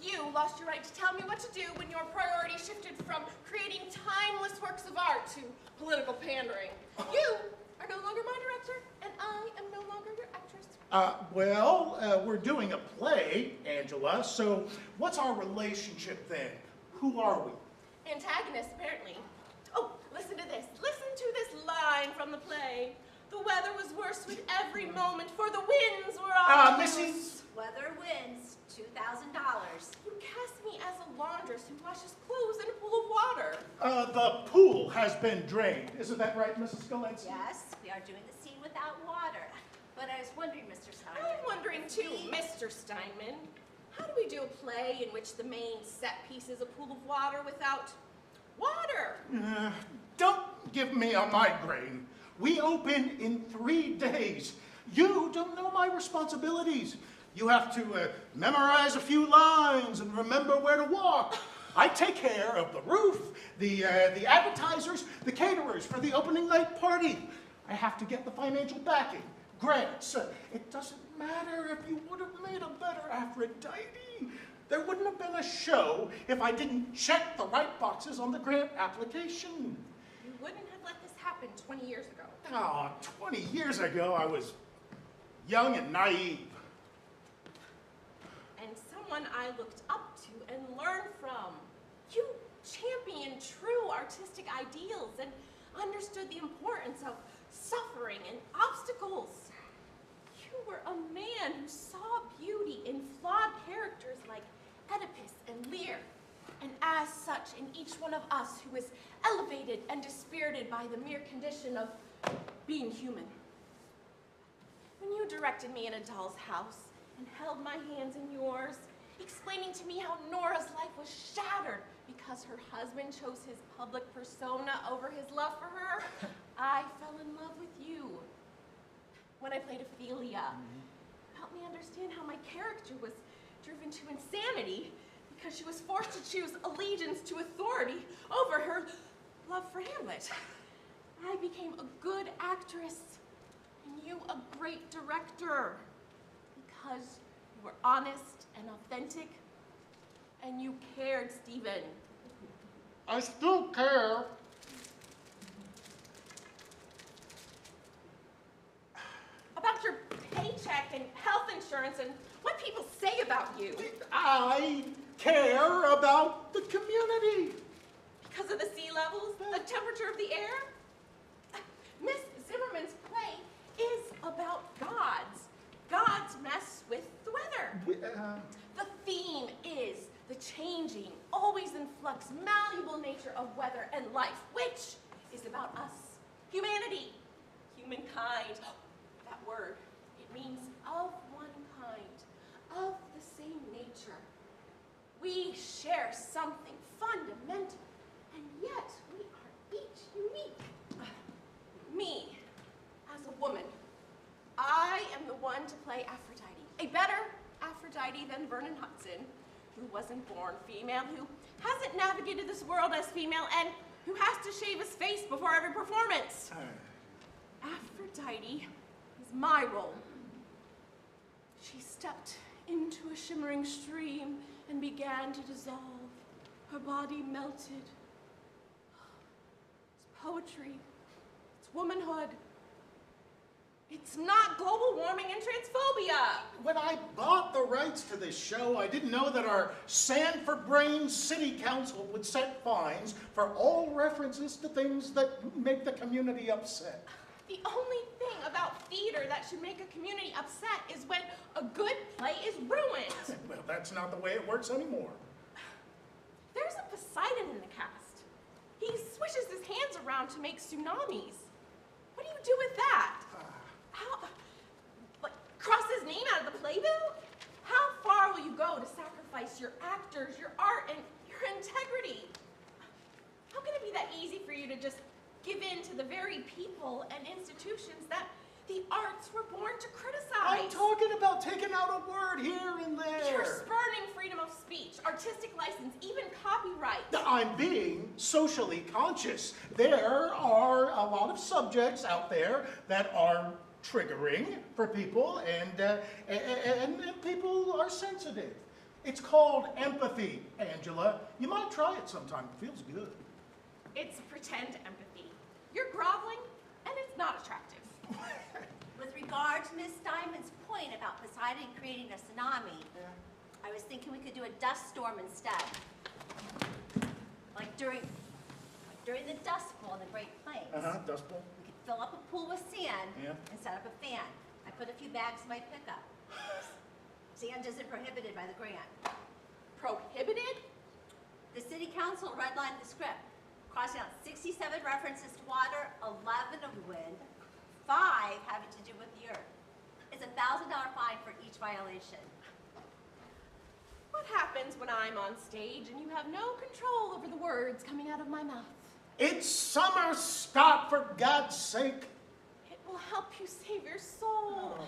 You political pandering. You are no longer my director, and I am no longer your actress. We're doing a play, Angela, so what's our relationship then? Who are we? Antagonists, apparently. Oh, listen to this. Listen to this line from the play. The weather was worse with every moment, for the winds were on Missy? Weather wins $2,000. You cast me as a laundress who washes clothes in a pool of water. The pool has been drained. Isn't that right, Mrs. Scolensi? Yes, we are doing the scene without water. But I was wondering, Mr. Steinman. I'm wondering too, Mr. Steinman. How do we do a play in which the main set piece is a pool of water without water? Don't give me a migraine. We open in 3 days. You don't know my responsibilities. You have to memorize a few lines and remember where to walk. I take care of the roof, the advertisers, the caterers for the opening night party. I have to get the financial backing, grants. It doesn't matter if you would have made a better Aphrodite. There wouldn't have been a show if I didn't check the right boxes on the grant application. You wouldn't have let this happen 20 years ago. Oh, 20 years ago, I was young and naive. And someone I looked up to and learned from. You championed true artistic ideals and understood the importance of suffering and obstacles. You were a man who saw beauty in flawed characters like Oedipus and Lear, and as such in each one of us who is elevated and dispirited by the mere condition of being human. When you directed me in a doll's house and held my hands in yours, explaining to me how Nora's life was shattered because her husband chose his public persona over his love for her, I fell in love with you. When I played Ophelia, helped me understand how my character was driven to insanity because she was forced to choose allegiance to authority over her love for Hamlet. I became a good actress, and you a great director, because you were honest and authentic, and you cared, Stephen. I still care. About your paycheck and health insurance and what people say about you. I care about the community. Because of the sea levels, the temperature of the air? Miss Zimmerman's play is about gods. Gods mess with the weather. The theme is the changing, always in flux, malleable nature of weather and life, which is about us, humanity, humankind. That word, it means of one kind, of the same nature. We share something fundamental, and yet we are each unique. Me, as a woman, I am the one to play Aphrodite. A better Aphrodite than Vernon Hudson, who wasn't born female, who hasn't navigated this world as female, and who has to shave his face before every performance. Aphrodite is my role. She stepped into a shimmering stream and began to dissolve. Her body melted. It's poetry. It's womanhood. It's not global warming and transphobia. When I bought the rights to this show, I didn't know that our Sanford Brain City Council would set fines for all references to things that make the community upset. The only thing about theater that should make a community upset is when a good play is ruined. Well, that's not the way it works anymore. There's a Poseidon in the cast. He swishes his hands around to make tsunamis. What do you do with that? How, like, cross his name out of the playbill? How far will you go to sacrifice your actors, your art, and your integrity? How can it be that easy for you to just give in to the very people and institutions that the arts were born to criticize? I'm talking about taking out a word here and there. You're spurning freedom of speech, artistic license, even copyright. I'm being socially conscious. There are a lot of subjects out there that are triggering for people, and people are sensitive. It's called empathy, Angela. You might try it sometime. It feels good. It's pretend empathy. You're groveling, and it's not attractive. With regard to Miss Diamond's point about Poseidon creating a tsunami, I was thinking we could do a dust storm instead. Like during the Dust Bowl in the Great Plains. Dust Bowl. We could fill up a pool with sand and set up a fan. I put a few bags in my pickup. Sand isn't prohibited by the grant. Prohibited? The city council redlined the script, crossing out 67 references to water, 11 of wind, 5 having to do with the earth. It's a $1,000 fine for each violation. What happens when I'm on stage and you have no control over the words coming out of my mouth? It's summer. Stop, for God's sake. It will help you save your soul.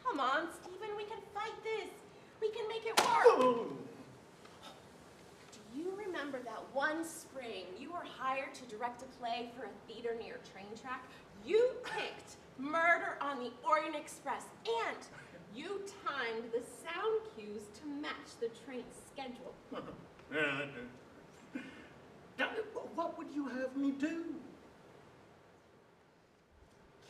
Come on, Stephen, we can fight this. We can make it work. Do you remember that one spring you were hired to direct a play for a theater near a train track? You picked Murder on the Orient Express, and you timed the sound cues to match the train schedule. What would you have me do?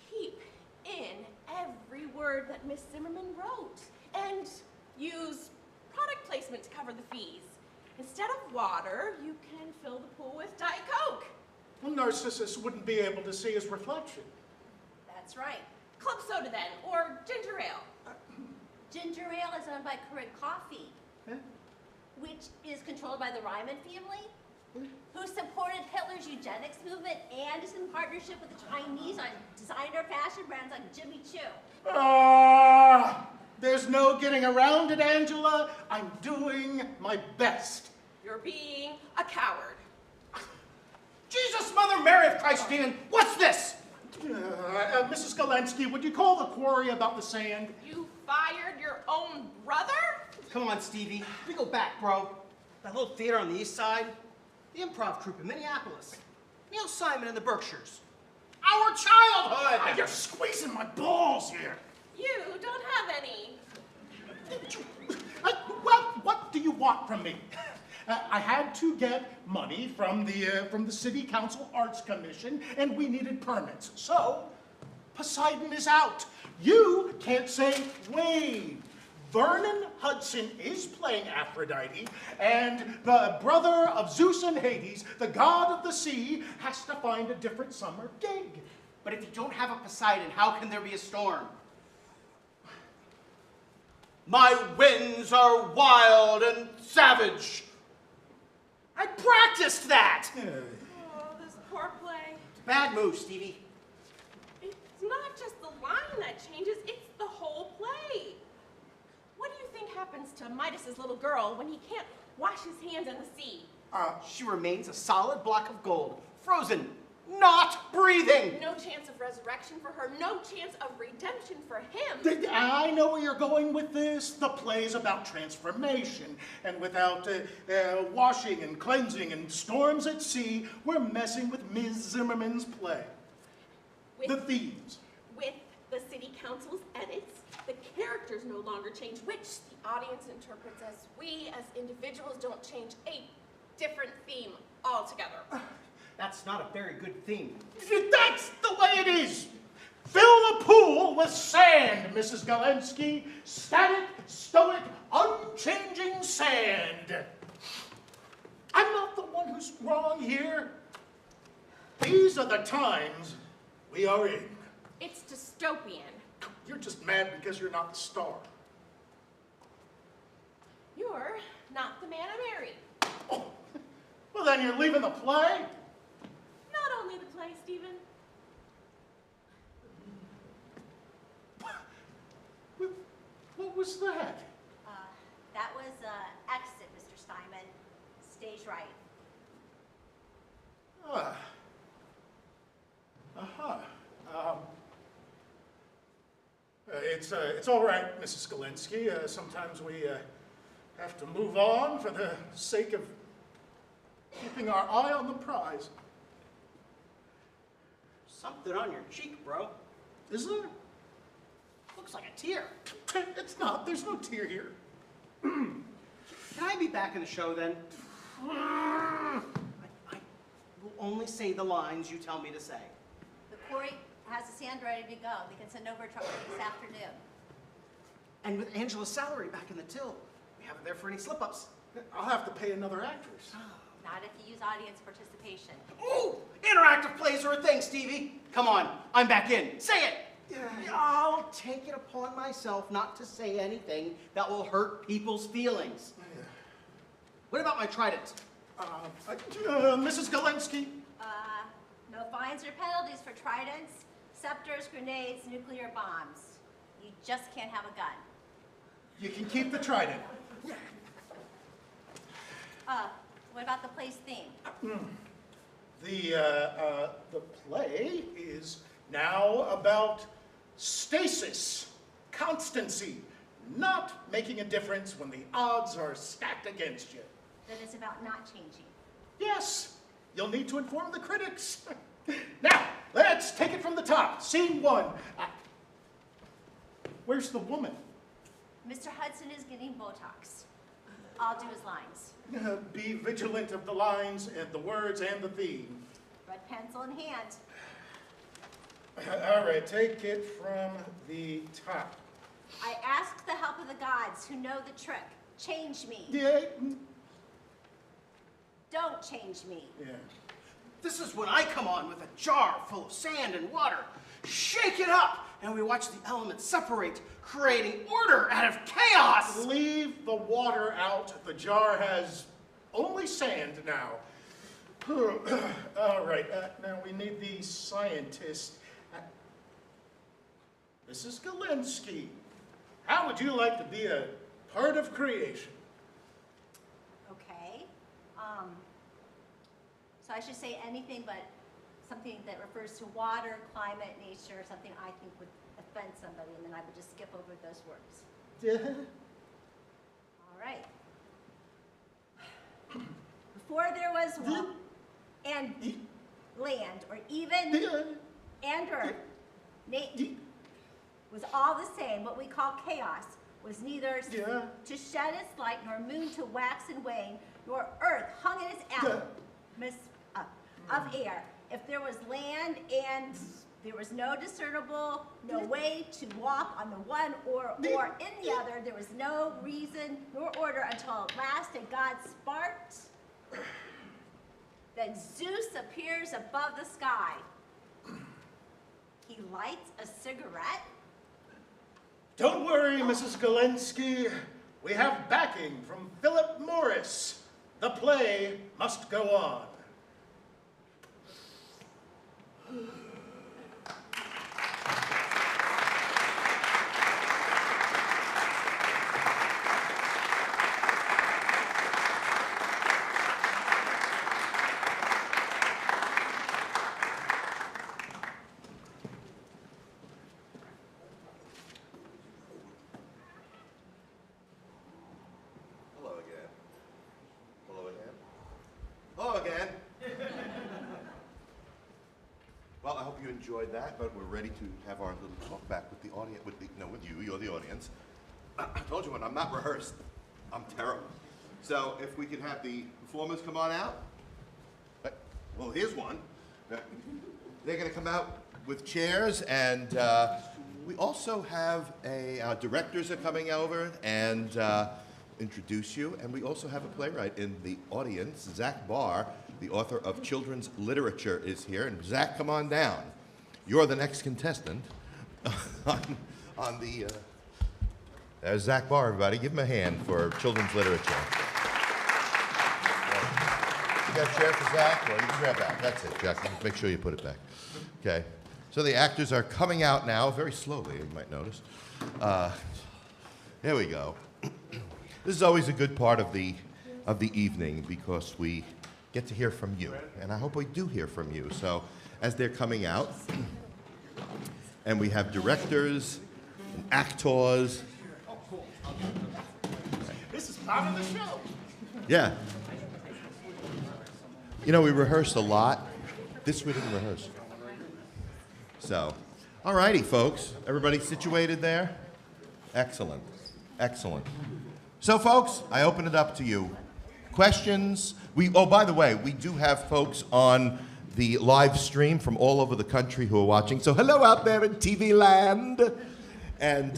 Keep in every word that Miss Zimmerman wrote, and use product placement to cover the fees. Instead of water, you can fill the pool with Diet Coke. Well, Narcissus wouldn't be able to see his reflection. That's right. Club soda then, or ginger ale. Ginger ale is owned by Keurig Coffee, which is controlled by the Ryman family, who supported Hitler's eugenics movement and is in partnership with the Chinese on designer fashion brands like Jimmy Choo. There's no getting around it, Angela. I'm doing my best. You're being a coward. Jesus, Mother Mary of Christ, Stephen, what's this? Mrs. Galensky, would you call the quarry about the sand? You fired your own brother? Come on, Stevie. We go back, bro. That little theater on the east side, the improv troupe in Minneapolis, Neil Simon in the Berkshires. Our childhood! You're squeezing my balls here. You don't have any. Well, what do you want from me? I had to get money from the City Council Arts Commission, and we needed permits. So, Poseidon is out. You can't say wave. Vernon Hudson is playing Aphrodite, and the brother of Zeus and Hades, the god of the sea, has to find a different summer gig. But if you don't have a Poseidon, how can there be a storm? My winds are wild and savage. I practiced that. Oh, this poor play. Bad move, Stevie. It's not just the line that changes, it's the whole play. What do you think happens to Midas's little girl when he can't wash his hands in the sea? She remains a solid block of gold, frozen, not breathing. No chance of resurrection for her, no chance of redemption for him. I know where you're going with this. The play's about transformation, and without washing and cleansing and storms at sea, we're messing with Ms. Zimmerman's play. The thieves. With the city council's edits, the characters no longer change, which the audience interprets as we as individuals don't change, a different theme altogether. That's not a very good theme. That's the way it is. Fill the pool with sand, Mrs. Galensky. Static, stoic, unchanging sand. I'm not the one who's wrong here. These are the times we are in. It's dystopian. You're just mad because you're not the star. You're not the man I married. Oh, well, then you're leaving the play? Not only the play, Stephen. What was that? That was exit, Mr. Steinman. Stage right. It's all right, Mrs. Galensky. Sometimes we have to move on for the sake of keeping our eye on the prize. Something on your cheek, bro. Is there? Looks like a tear. It's not. There's no tear here. Can I be back in the show then? I will only say the lines you tell me to say. Corey has the sand ready to go. They can send over a truck this afternoon. And with Angela's salary back in the till, we have it there for any slip-ups. I'll have to pay another actress. Not if you use audience participation. Ooh, interactive plays are a thing, Stevie. Come on, I'm back in. Say it. I'll take it upon myself not to say anything that will hurt people's feelings. What about my trident? Mrs. Galensky? No fines or penalties for tridents, scepters, grenades, nuclear bombs. You just can't have a gun. You can keep the trident. What about the play's theme? The play is now about stasis, constancy, not making a difference when the odds are stacked against you. Then it's about not changing. Yes, you'll need to inform the critics. Now, let's take it from the top. Scene 1. Where's the woman? Mr. Hudson is getting Botox. I'll do his lines. Be vigilant of the lines and the words and the theme. Red pencil in hand. All right, take it from the top. I ask the help of the gods who know the trick. Change me. Yeah. Don't change me. Yeah. This is when I come on with a jar full of sand and water, shake it up, and we watch the elements separate, creating order out of chaos. Leave the water out. The jar has only sand now. All right, now we need the scientist. Mrs. Galensky, how would you like to be a part of creation? Okay. So I should say anything but something that refers to water, climate, nature, something I think would offend somebody, and then I would just skip over those words. Yeah. All right. Before there was and land, or even and earth, was all the same. What we call chaos was neither to shed its light, nor moon to wax and wane, nor earth hung in its atmosphere of air. If there was land and there was no discernible, no way to walk on the one or in the other, there was no reason nor order until at last a God sparked. Then Zeus appears above the sky. He lights a cigarette. Don't worry, Mrs. Galensky. We have backing from Philip Morris. The play must go on. Well, I hope you enjoyed that, but we're ready to have our little talk back with the audience, with you, you're the audience. I told you when I'm not rehearsed, I'm terrible. So if we could have the performers come on out. Well, here's one. They're gonna come out with chairs, and we also have our directors are coming over and introduce you, and we also have a playwright in the audience. Zach Barr, the author of children's literature, is here. And Zach, come on down. You're the next contestant on the... There's Zach Barr, everybody. Give him a hand for children's literature. You got a chair for Zach? Well, you can grab that. That's it, Jack. Make sure you put it back. Okay. So the actors are coming out now, very slowly, you might notice. There we go. This is always a good part of the evening because we get to hear from you, and I hope we do hear from you. So as they're coming out, and we have directors and actors. Oh, cool. This is part of the show. Yeah. You know, we rehearsed a lot. This we didn't rehearse. So, all righty, folks. Everybody situated there? Excellent. Excellent. So, folks, I open it up to you. Questions? Oh, by the way, we do have folks on the live stream from all over the country who are watching. So hello out there in TV land. And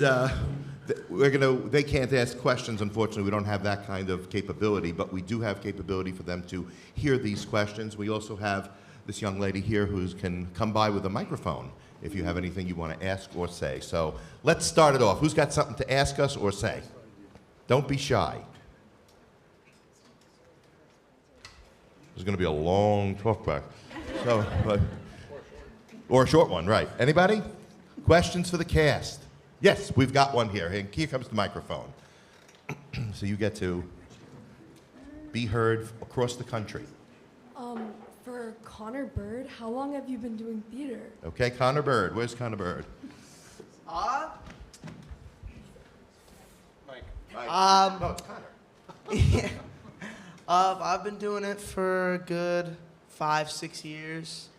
they can't ask questions, unfortunately. We don't have that kind of capability, but we do have capability for them to hear these questions. We also have this young lady here who can come by with a microphone if you have anything you want to ask or say. So let's start it off. Who's got something to ask us or say? Don't be shy. There's going to be a long talkback. Or a short one, right. Anybody? Questions for the cast? Yes, we've got one here. And here comes the microphone. So you get to be heard across the country. For Connor Bird, how long have you been doing theater? Okay, Connor Bird. Where's Connor Bird? Mike. No, it's Connor. Yeah. I've been doing it for a good 5-6 years,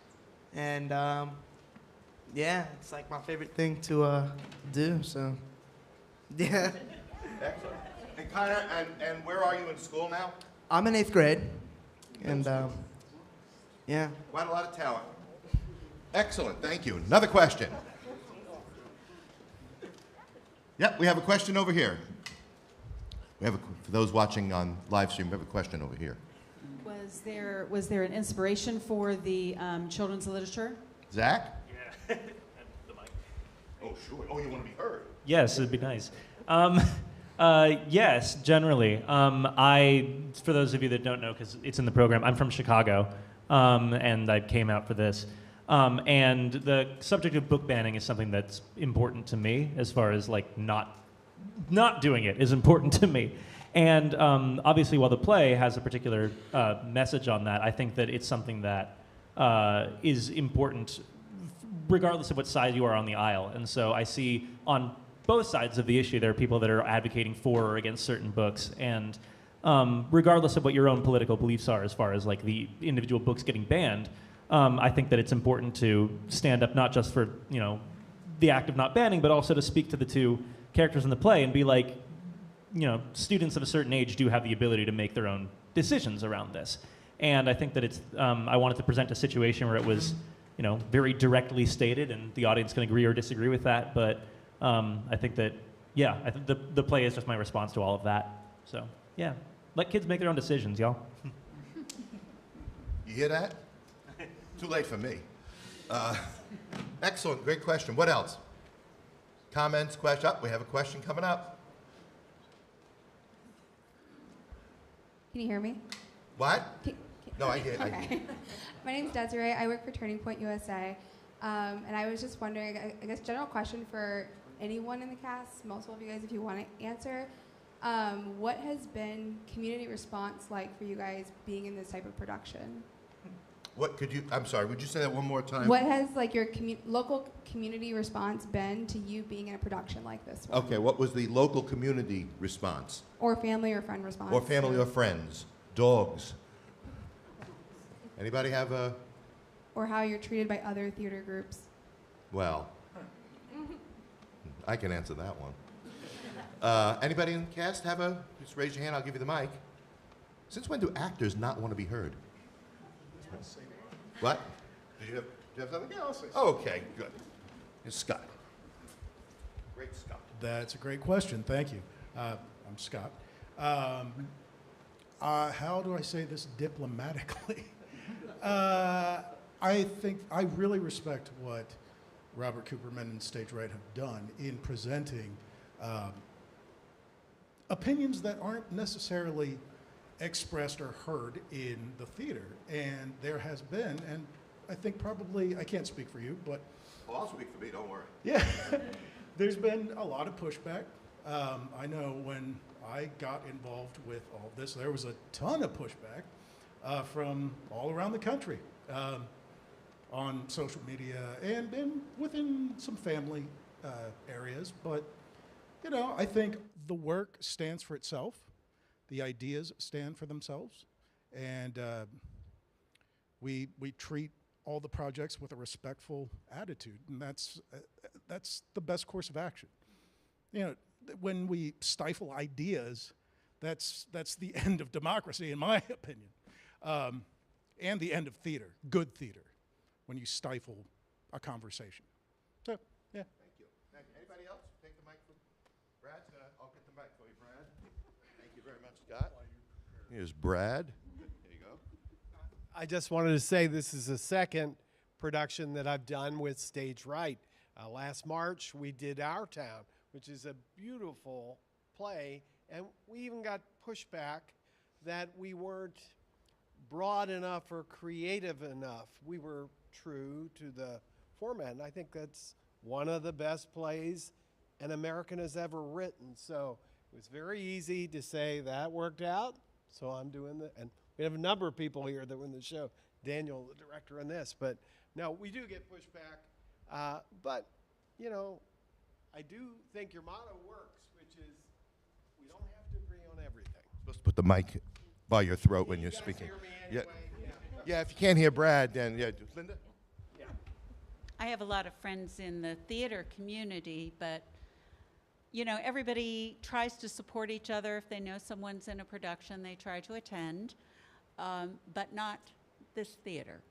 and yeah, it's like my favorite thing to do. So, yeah. Excellent. And Connor, and where are you in school now? I'm in 8th grade, and yeah. Quite a lot of talent. Excellent. Thank you. Another question. Yep, we have a question over here. For those watching on live stream, we have a question over here. Was there an inspiration for the children's literature? Zach? Yeah. The mic. Oh, sure. Oh, you want to be heard? Yes, it'd be nice. Yes, generally. For those of you that don't know, because it's in the program, I'm from Chicago, and I came out for this. And the subject of book banning is something that's important to me, as far as like not doing it is important to me. And obviously, while the play has a particular message on that, I think that it's something that is important regardless of what side you are on the aisle. And so I see on both sides of the issue, there are people that are advocating for or against certain books. And regardless of what your own political beliefs are as far as like the individual books getting banned, I think that it's important to stand up not just for, the act of not banning, but also to speak to the two characters in the play and be like, students of a certain age do have the ability to make their own decisions around this. And I think that it's, I wanted to present a situation where it was, very directly stated, and the audience can agree or disagree with that. But I think that, I think the play is just my response to all of that. So, yeah, let kids make their own decisions, y'all. You hear that? Too late for me. Excellent, great question. What else? Comments, questions? We have a question coming up. Can you hear me? What? No, I hear. Okay. My name's Desiree. I work for Turning Point USA. And I was just wondering, I guess general question for anyone in the cast, multiple of you guys if you want to answer. What has been community response like for you guys being in this type of production? I'm sorry, would you say that one more time? What has like your local community response been to you being in a production like this one? Okay, what was the local community response? Or family or friend response? Or family or friends, dogs. Anybody have a? Or how you're treated by other theater groups? Well, I can answer that one. Anybody in the cast have a? Just raise your hand, I'll give you the mic. Since when do actors not want to be heard? What? Do you have something? Yeah, I'll say something. Okay, good. It's Scott. Great Scott. That's a great question. Thank you. I'm Scott. How do I say this diplomatically? I think I really respect what Robert Cooperman and Stage Right have done in presenting opinions that aren't necessarily expressed or heard in the theater. And there has been, and I think probably, I can't speak for you, but... Well, I'll speak for me, don't worry. Yeah, there's been a lot of pushback. I know when I got involved with all this, there was a ton of pushback from all around the country on social media and within some family areas. But, I think the work stands for itself. The ideas stand for themselves, and we treat all the projects with a respectful attitude, and that's the best course of action. When we stifle ideas, that's the end of democracy, in my opinion. and the end of theater, good theater, when you stifle a conversation. So, yeah. Thank you. Anybody else? Take the mic. Brad's gonna, I'll get the mic for you, Brad. Thank you very much, Scott. Here's Brad. There you go. I just wanted to say this is the second production that I've done with Stage Right. Last March, we did Our Town, which is a beautiful play, and we even got pushback that we weren't broad enough or creative enough. We were true to the format, and I think that's one of the best plays an American has ever written. So it was very easy to say that worked out, so I'm doing the, and we have a number of people here that were in the show. Daniel, the director on this, but no, we do get pushback. But, you know, I do think your motto works, which is we don't have to agree on everything. Supposed to put the mic by your throat when you're speaking. Anyway. Yeah, if you can't hear Brad, then, yeah, Linda? Yeah. I have a lot of friends in the theater community, but you know, everybody tries to support each other. If they know someone's in a production, they try to attend, but not this theater.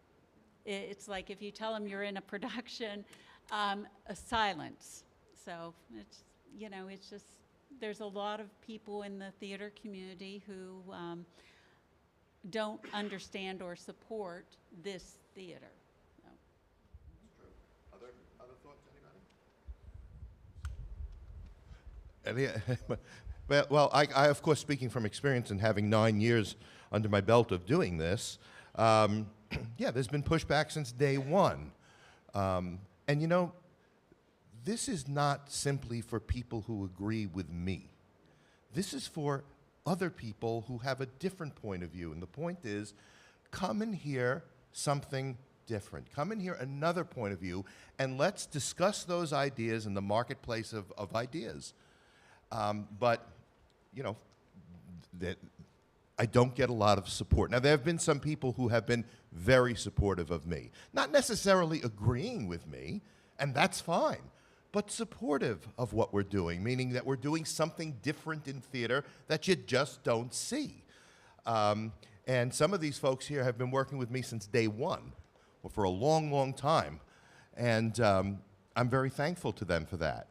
It's like if you tell them you're in a production, a silence. So it's, you know, it's just, there's a lot of people in the theater community who don't understand or support this theater. So. That's true. Other thoughts, anybody? Well, I, of course, speaking from experience and having 9 years under my belt of doing this, yeah, there's been pushback since day one. And, you know, this is not simply for people who agree with me. This is for other people who have a different point of view. And the point is, come and hear something different. Come and hear another point of view, and let's discuss those ideas in the marketplace of ideas. But, you know, I don't get a lot of support. Now, there have been some people who have been very supportive of me. Not necessarily agreeing with me, and that's fine, but supportive of what we're doing, meaning that we're doing something different in theater that you just don't see. And some of these folks here have been working with me since day one, or for a long, long time. And I'm very thankful to them for that.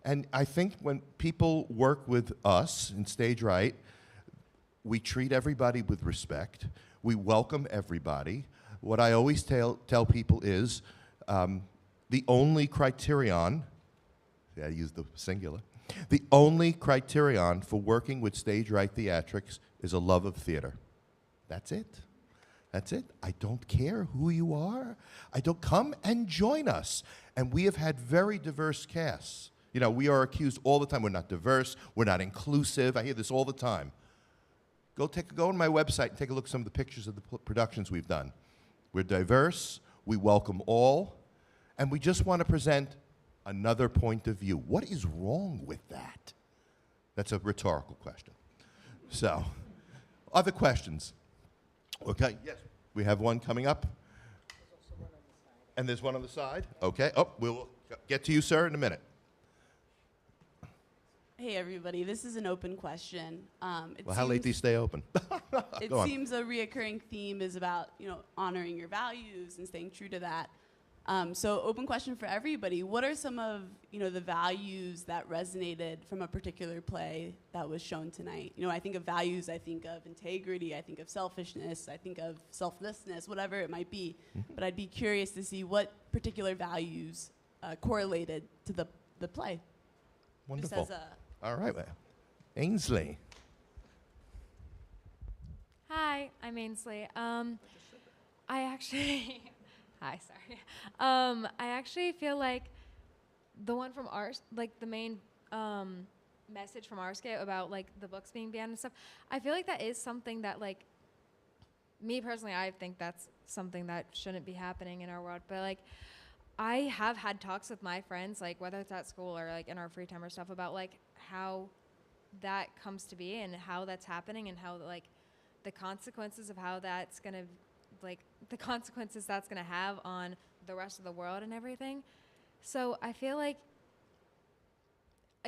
And I think when people work with us in Stage Right, we treat everybody with respect. We welcome everybody. What I always tell people is the only criterion, I use the singular, the only criterion for working with Stage Right Theatrics is a love of theater. That's it. That's it. I don't care who you are. I don't, come and join us. And we have had very diverse casts. You know, we are accused all the time, we're not diverse, we're not inclusive. I hear this all the time. Go on my website and take a look at some of the pictures of the productions we've done. We're diverse, we welcome all, and we just want to present another point of view. What is wrong with that? That's a rhetorical question. So, other questions? Okay, yes, we have one coming up. And there's one on the side? Okay, oh, we'll get to you, sir, in a minute. Hey everybody, this is an open question. Well, how late do you stay open? It seems a reoccurring theme is about, you know, honoring your values and staying true to that. So open question for everybody. What are some of, you know, the values that resonated from a particular play that was shown tonight? You know, I think of values, I think of integrity, I think of selfishness, I think of selflessness, whatever it might be. Mm-hmm. But I'd be curious to see what particular values correlated to the play. Wonderful. Just as all right, well, Ainsley. Hi, I'm Ainsley. I actually, hi, sorry. I actually feel like the one from ours, like the main message from our skit about like the books being banned and stuff, I feel like that is something that like, me personally, I think that's something that shouldn't be happening in our world, but like, I have had talks with my friends, like whether it's at school or like in our free time or stuff, about like how that comes to be and how that's happening and how like the consequences of how that's gonna, like the consequences that's gonna have on the rest of the world and everything. So I feel like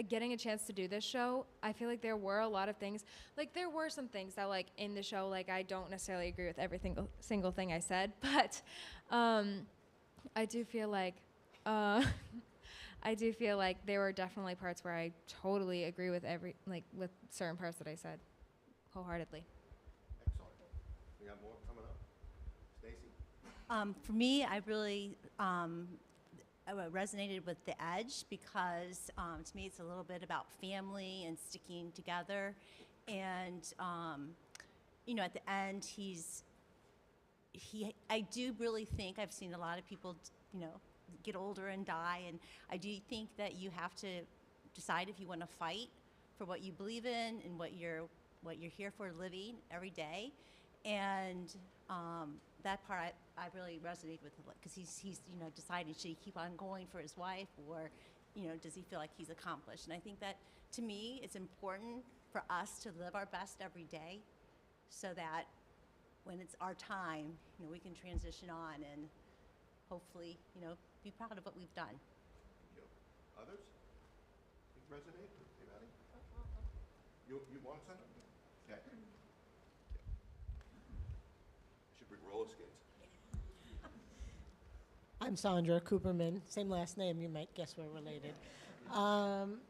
getting a chance to do this show, I feel like there were a lot of things, like there were some things that like in the show, like I don't necessarily agree with every single thing I said, but I do feel like there were definitely parts where I totally agree with with certain parts that I said wholeheartedly. Excellent. We got more coming up. Stacy? For me, I really resonated with The Edge because to me it's a little bit about family and sticking together. And, at the end, I do really think, I've seen a lot of people, get older and die, and I do think that you have to decide if you want to fight for what you believe in and what you're here for living every day. And that part I really resonate with, because he's deciding, should he keep on going for his wife, or does he feel like he's accomplished? And I think that, to me, it's important for us to live our best every day, so that when it's our time, we can transition on and hopefully, be proud of what we've done. Thank you. Others? Resonate? Anybody? You want something? Okay. Should bring roller skates. I'm Sandra Cooperman, same last name, you might guess we're related.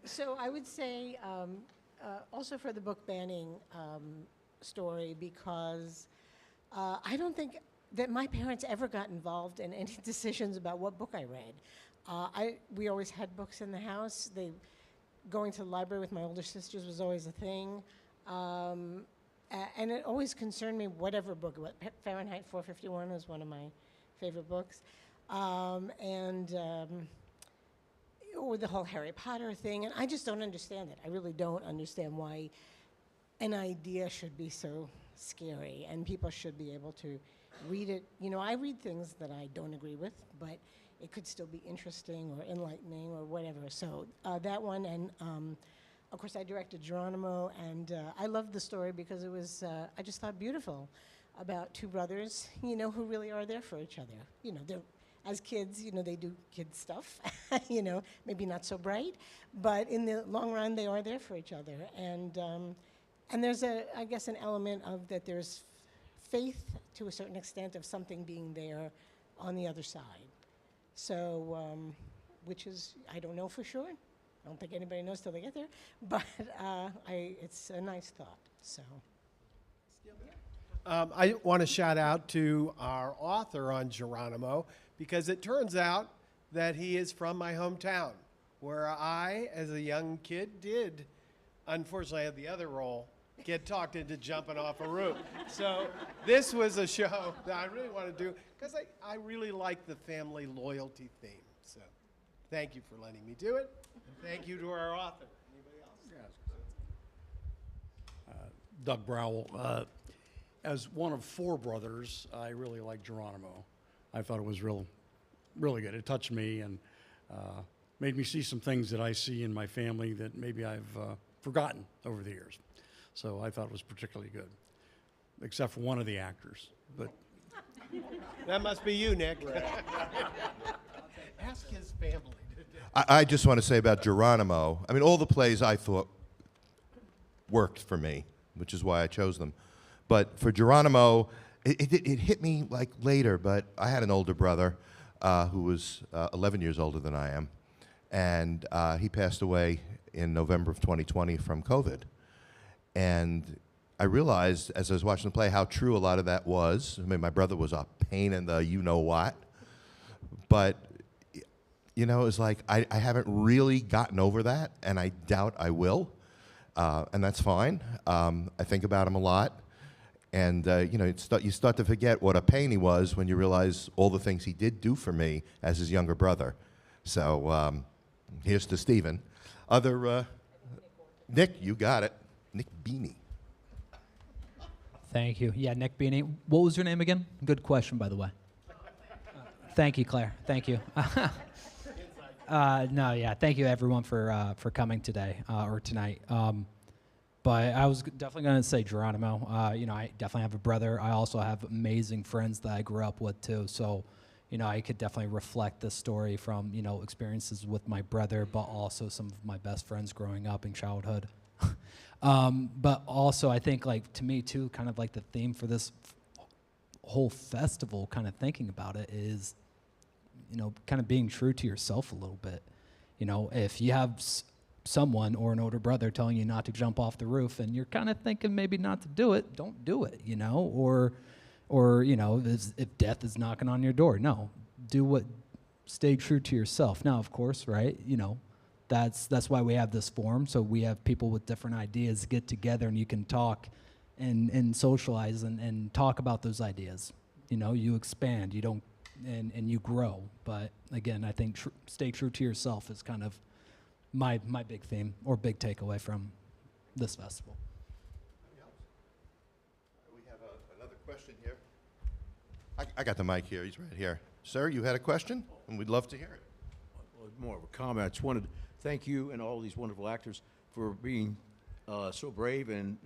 So I would say also for the book banning story, because I don't think that my parents ever got involved in any decisions about what book I read. We always had books in the house. Going to the library with my older sisters was always a thing. And it always concerned me, whatever book. Fahrenheit 451 was one of my favorite books. Or the whole Harry Potter thing. And I just don't understand it. I really don't understand why an idea should be so scary and people should be able to read it. I read things that I don't agree with, but it could still be interesting or enlightening or whatever. So that one, and of course I directed Geronimo, and I loved the story because it was, I just thought, beautiful about two brothers, who really are there for each other. They're, as kids, they do kid stuff, maybe not so bright, but in the long run they are there for each other. And there's I guess an element of that there's faith to a certain extent of something being there on the other side. So, which is, I don't know for sure. I don't think anybody knows till they get there, but it's a nice thought, so. I want to shout out to our author on Geronimo, because it turns out that he is from my hometown, where I, as a young kid, did, unfortunately I had the other role, get talked into jumping off a roof. So this was a show that I really want to do, because I really like the family loyalty theme. So thank you for letting me do it, and thank you to our author. Anybody else? Yes. Doug Browell. As one of four brothers, I really like Geronimo. I thought it was really good. It touched me and made me see some things that I see in my family that maybe I've forgotten over the years. So I thought it was particularly good, except for one of the actors. But that must be you, Nick. Ask his family. I just want to say about Geronimo, I mean, all the plays I thought worked for me, which is why I chose them. But for Geronimo, it hit me like later, but I had an older brother who was 11 years older than I am, and he passed away in November of 2020 from COVID. And I realized, as I was watching the play, how true a lot of that was. I mean, my brother was a pain in the you-know-what, but, it was like, I haven't really gotten over that, and I doubt I will, and that's fine. I think about him a lot. And, you start to forget what a pain he was when you realize all the things he did do for me as his younger brother. So here's to Stephen. Nick, you got it. Nick Beanie. Thank you. Yeah, Nick Beanie. What was your name again? Good question, by the way. Thank you, Claire. Thank you. Thank you, everyone, for coming today or tonight. But I was definitely going to say Geronimo. I definitely have a brother. I also have amazing friends that I grew up with, too. So, I could definitely reflect this story from, experiences with my brother, but also some of my best friends growing up in childhood. But also, I think, like, to me, too, kind of like the theme for this whole festival, kind of thinking about it, is, kind of being true to yourself a little bit. If you have someone or an older brother telling you not to jump off the roof and you're kind of thinking maybe not to do it, don't do it, or if death is knocking on your door, no, stay true to yourself. Now, of course, right, that's why we have this forum, so we have people with different ideas get together and you can talk and socialize and talk about those ideas. You expand, you don't, and you grow. But again, I think stay true to yourself is kind of my big theme or big takeaway from this festival. We have another question here. I got the mic here. He's right here. Sir, you had a question, and we'd love to hear it. Well, more of a comment. I just wanted to thank you and all these wonderful actors for being so brave and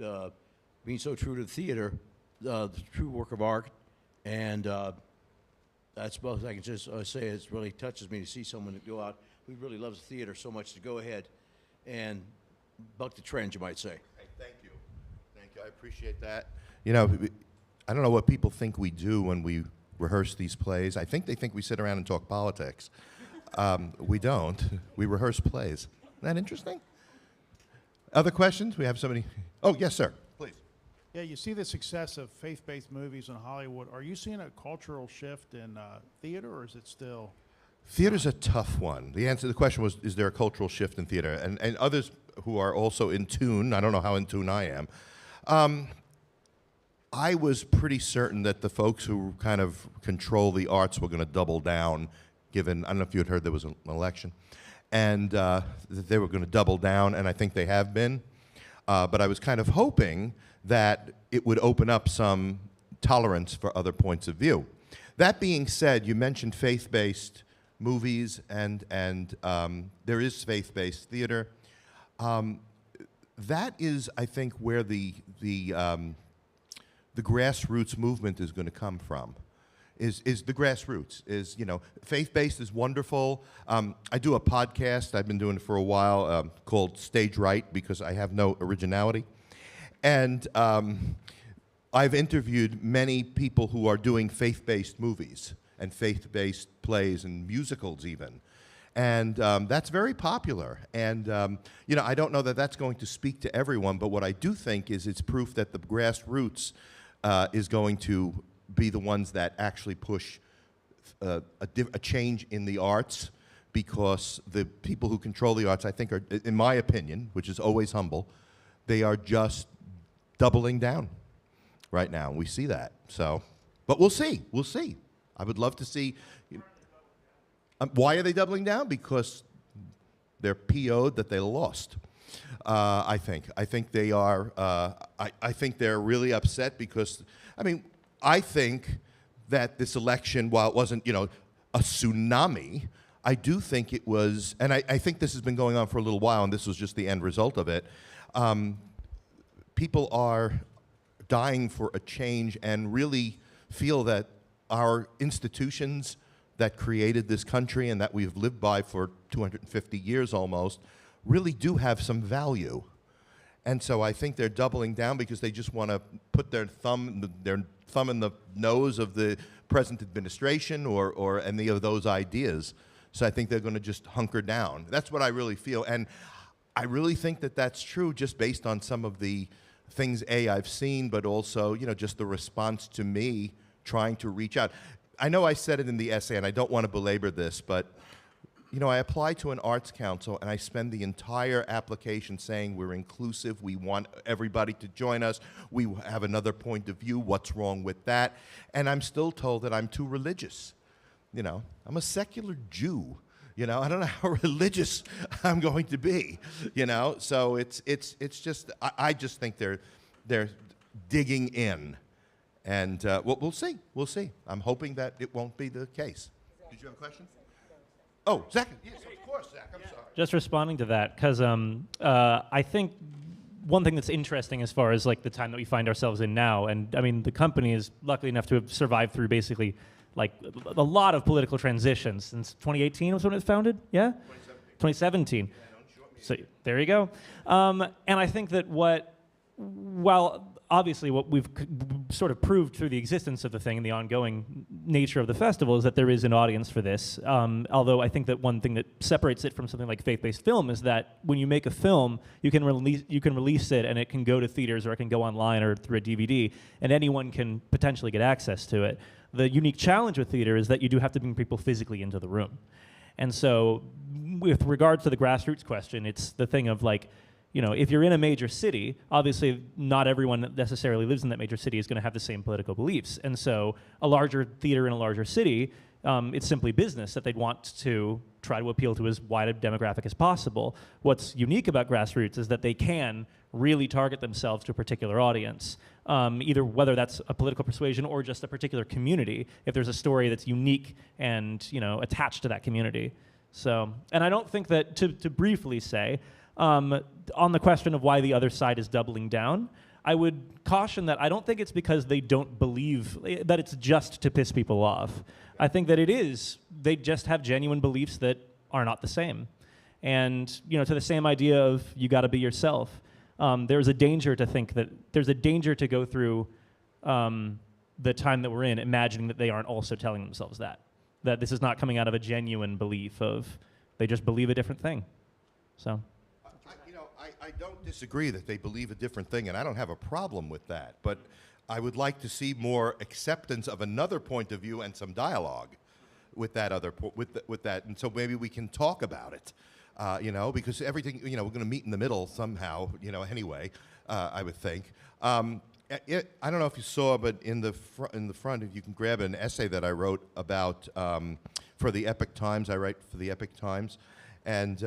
being so true to the theater, the true work of art. And I suppose I can just say it really touches me to see someone that go out who really loves the theater so much to go ahead and buck the trend, you might say. Hey, thank you. Thank you. I appreciate that. I don't know what people think we do when we rehearse these plays. I think they think we sit around and talk politics. We don't. We rehearse plays. Isn't that interesting? Other questions? We have somebody. Oh, yes, sir. Please. Yeah, you see the success of faith-based movies in Hollywood. Are you seeing a cultural shift in theater, or is it still? Theater's a tough one. The answer to the question was, is there a cultural shift in theater? And others who are also in tune, I don't know how in tune I am, I was pretty certain that the folks who kind of control the arts were going to double down, given, I don't know if you had heard there was an election, and that they were going to double down, and I think they have been. But I was kind of hoping that it would open up some tolerance for other points of view. That being said, you mentioned faith-based movies, and there is faith-based theater. That is, I think, where the grassroots movement is going to come from. Is the grassroots. Faith-based is wonderful. I do a podcast, I've been doing it for a while, called Stage Right, because I have no originality. And I've interviewed many people who are doing faith-based movies and faith-based plays and musicals even. And that's very popular. And, I don't know that that's going to speak to everyone, but what I do think is it's proof that the grassroots is going to be the ones that actually push a change in the arts, because the people who control the arts, I think, are, in my opinion, which is always humble, they are just doubling down right now. We see that. So, but we'll see. We'll see. I would love to see. Why are they doubling down? Because they're PO'd that they lost. I think they are. I think they're really upset because, I think that this election, while it wasn't, a tsunami, I do think it was, and I think this has been going on for a little while, and this was just the end result of it. People are dying for a change and really feel that our institutions that created this country and that we've lived by for 250 years almost really do have some value. And so I think they're doubling down because they just want to put their thumb in the nose of the present administration or any of those ideas. So I think they're going to just hunker down. That's what I really feel. And I really think that that's true just based on some of the things, I've seen, but also, just the response to me trying to reach out. I know I said it in the essay, and I don't want to belabor this, but I apply to an arts council, and I spend the entire application saying we're inclusive, we want everybody to join us, we have another point of view, what's wrong with that? And I'm still told that I'm too religious. I'm a secular Jew. I don't know how religious I'm going to be. So it's just, I just think they're digging in. And we'll see. We'll see. I'm hoping that it won't be the case. Did you have a question? Oh, Zach. Yes, of course, Zach. I'm sorry. Just responding to that, because I think one thing that's interesting as far as like the time that we find ourselves in now, and the company is lucky enough to have survived through basically like a lot of political transitions since 2018 was when it was founded. Yeah, 2017. So there you go. And I think that while obviously what we've sort of proved through the existence of the thing and the ongoing nature of the festival is that there is an audience for this. Although I think that one thing that separates it from something like faith-based film is that when you make a film, you can release it and it can go to theaters or it can go online or through a DVD, and anyone can potentially get access to it. The unique challenge with theater is that you do have to bring people physically into the room. And so with regard to the grassroots question, it's the thing of like, you know, if you're in a major city, obviously not everyone that necessarily lives in that major city is going to have the same political beliefs. And so a larger theater in a larger city, it's simply business that they'd want to try to appeal to as wide a demographic as possible. What's unique about grassroots is that they can really target themselves to a particular audience, either whether that's a political persuasion or just a particular community, if there's a story that's unique and, you know, attached to that community. So, and I don't think that, to briefly say, on the question of why the other side is doubling down, I would caution that I don't think it's because they don't believe that it's just to piss people off. I think that it is, they just have genuine beliefs that are not the same. And, you know, to the same idea of you got to be yourself, there's a danger to think that, there's a danger to go through the time that we're in imagining that they aren't also telling themselves that this is not coming out of a genuine belief of, they just believe a different thing. So. I don't disagree that they believe a different thing, and I don't have a problem with that. But I would like to see more acceptance of another point of view and some dialogue with that with that. And so maybe we can talk about it, you know, because everything, you know, we're going to meet in the middle somehow, you know. Anyway, I would think. I don't know if you saw, but in the front, if you can grab an essay that I wrote about for the Epoch Times. I write for the Epoch Times. And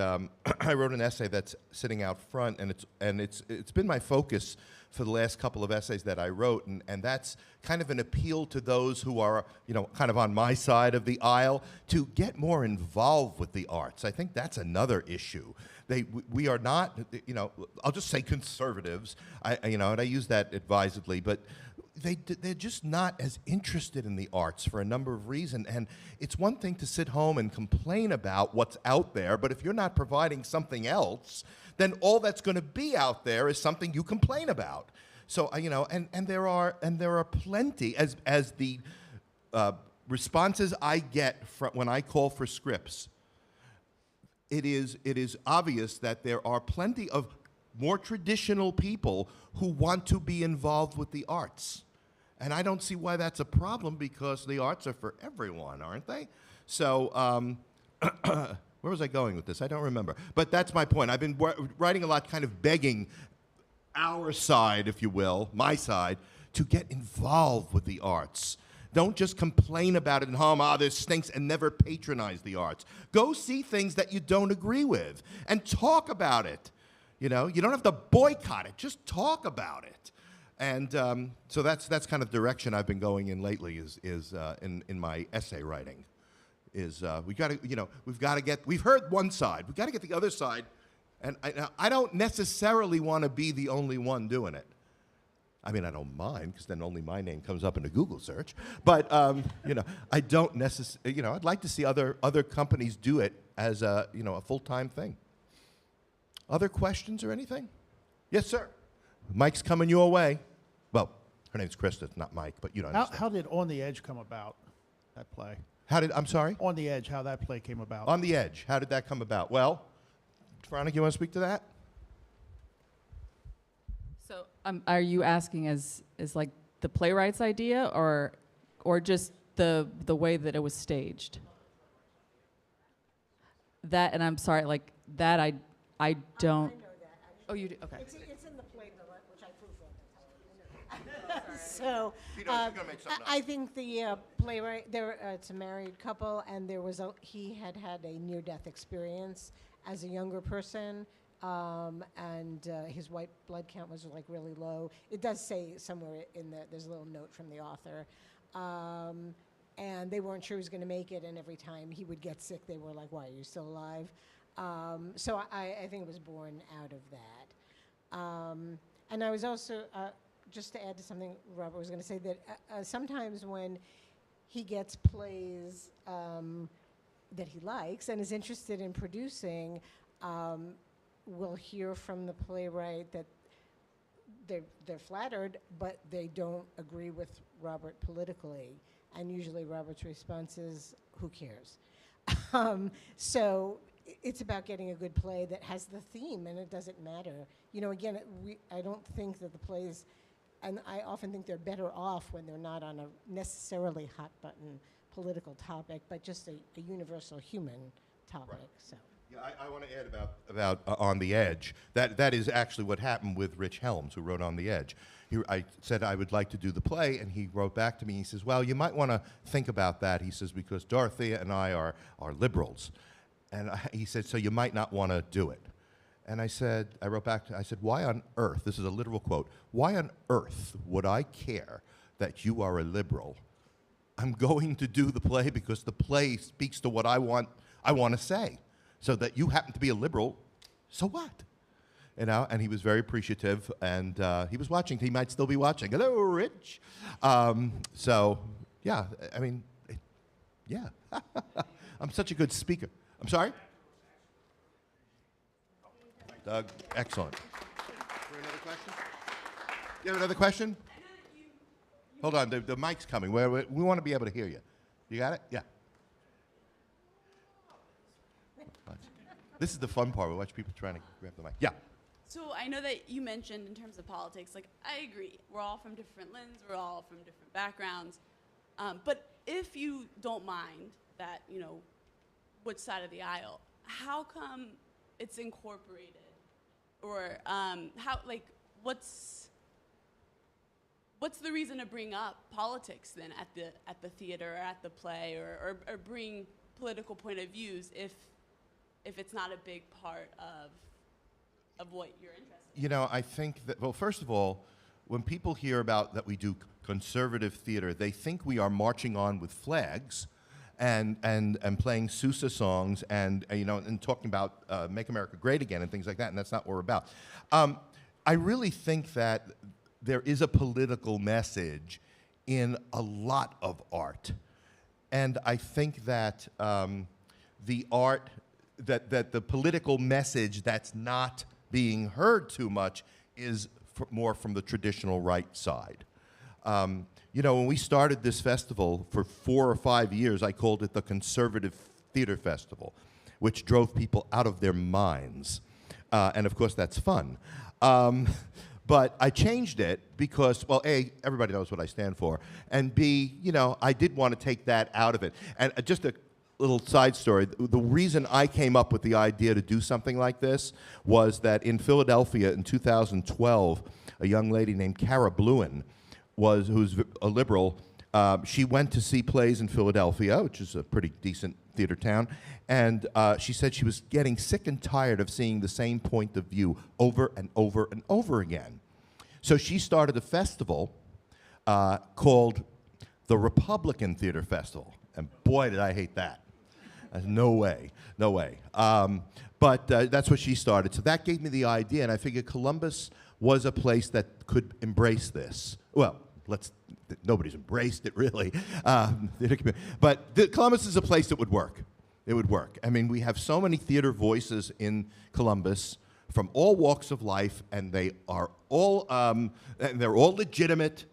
I wrote an essay that's sitting out front, and it's been my focus for the last couple of essays that I wrote, and that's kind of an appeal to those who are, you know, kind of on my side of the aisle to get more involved with the arts. I think that's another issue. We are not, you know, I'll just say conservatives, you know, and I use that advisedly, but they're just not as interested in the arts for a number of reasons. And it's one thing to sit home and complain about what's out there, but if you're not providing something else, then all that's going to be out there is something you complain about. So you know, and there are plenty, as the responses I get when I call for scripts. It is obvious that there are plenty of more traditional people who want to be involved with the arts. And I don't see why that's a problem, because the arts are for everyone, aren't they? So where was I going with this? I don't remember. But that's my point. I've been writing a lot, kind of begging our side, if you will, my side, to get involved with the arts. Don't just complain about it at home, this stinks, and never patronize the arts. Go see things that you don't agree with and talk about it. You know, you don't have to boycott it, just talk about it. And so that's kind of the direction I've been going in lately is in my essay writing. We got to, you know, we've heard one side, we've got to get the other side. And I don't necessarily want to be the only one doing it. I mean, I don't mind, because then only my name comes up in a Google search. But you know, I don't necessarily. You know, I'd like to see other companies do it as a full-time thing. Other questions or anything? Yes, sir. Mike's coming your way. Well, her name's Krista, it's not Mike, but you know. How did On the Edge come about? That play. I'm sorry. On the Edge. How that play came about? On the Edge. How did that come about? Well, Veronica, you want to speak to that? So, are you asking as like the playwright's idea, or just the way that it was staged? That, and I'm sorry, like that I don't. I know that. Oh, you do? Okay. It's in the play, which I proofread. So I think the playwright, it's a married couple, and he had a near-death experience as a younger person. And his white blood count was like really low. It does say somewhere there's a little note from the author. And they weren't sure he was going to make it, and every time he would get sick, they were like, why, are you still alive? So I think it was born out of that. And I was also, just to add to something Robert was going to say, that sometimes when he gets plays that he likes and is interested in producing, we'll hear from the playwright that they're flattered, but they don't agree with Robert politically. And usually Robert's response is, who cares? So it's about getting a good play that has the theme, and it doesn't matter. You know, again, I don't think that the plays, and I often think they're better off when they're not on a necessarily hot-button political topic, but just a universal human topic. Right. So. Yeah, I want to add about On the Edge. That is actually what happened with Rich Helms, who wrote On the Edge. I said I would like to do the play, and he wrote back to me. He says, well, you might want to think about that. He says, because Dorothea and I are liberals. And he said, so you might not want to do it. And I wrote back, I said, why on earth, this is a literal quote, why on earth would I care that you are a liberal? I'm going to do the play because the play speaks to what I want to say. So that you happen to be a liberal, so what? You know, and he was very appreciative, and he was watching. He might still be watching. Hello, Rich. So, yeah, I mean, yeah. I'm such a good speaker. I'm sorry? Doug, excellent. Is there another question? You have another question? Hold on, the mic's coming. We want to be able to hear you. You got it? Yeah. This is the fun part. We watch people trying to grab the mic. Yeah. So I know that you mentioned in terms of politics, like, I agree. We're all from different lands. We're all from different backgrounds. But if you don't mind that, you know, which side of the aisle, how come it's incorporated? Or how, like, what's the reason to bring up politics then at the theater or at the play, or bring political point of views if it's not a big part of what you're interested in? You know, I think that, well, first of all, when people hear about that we do conservative theater, they think we are marching on with flags and playing Sousa songs and you know, and talking about Make America Great Again and things like that, and that's not what we're about. I really think that there is a political message in a lot of art. And I think that the art, that the political message that's not being heard too much is more from the traditional right side. You know, when we started this festival for 4 or 5 years, I called it the Conservative Theater Festival, which drove people out of their minds. And of course, that's fun. But I changed it because, well, A, everybody knows what I stand for, and B, you know, I did want to take that out of it. And just a little side story, the reason I came up with the idea to do something like this was that in Philadelphia in 2012, a young lady named Cara Bluen, who's a liberal, she went to see plays in Philadelphia, which is a pretty decent theater town, and she said she was getting sick and tired of seeing the same point of view over and over and over again. So she started a festival called the Republican Theater Festival, and boy, did I hate that. No way, no way. But that's what she started. So that gave me the idea, and I figured Columbus was a place that could embrace this. Well, nobody's embraced it really, but Columbus is a place that would work. It would work. I mean, we have so many theater voices in Columbus from all walks of life, and they are all they're all legitimate,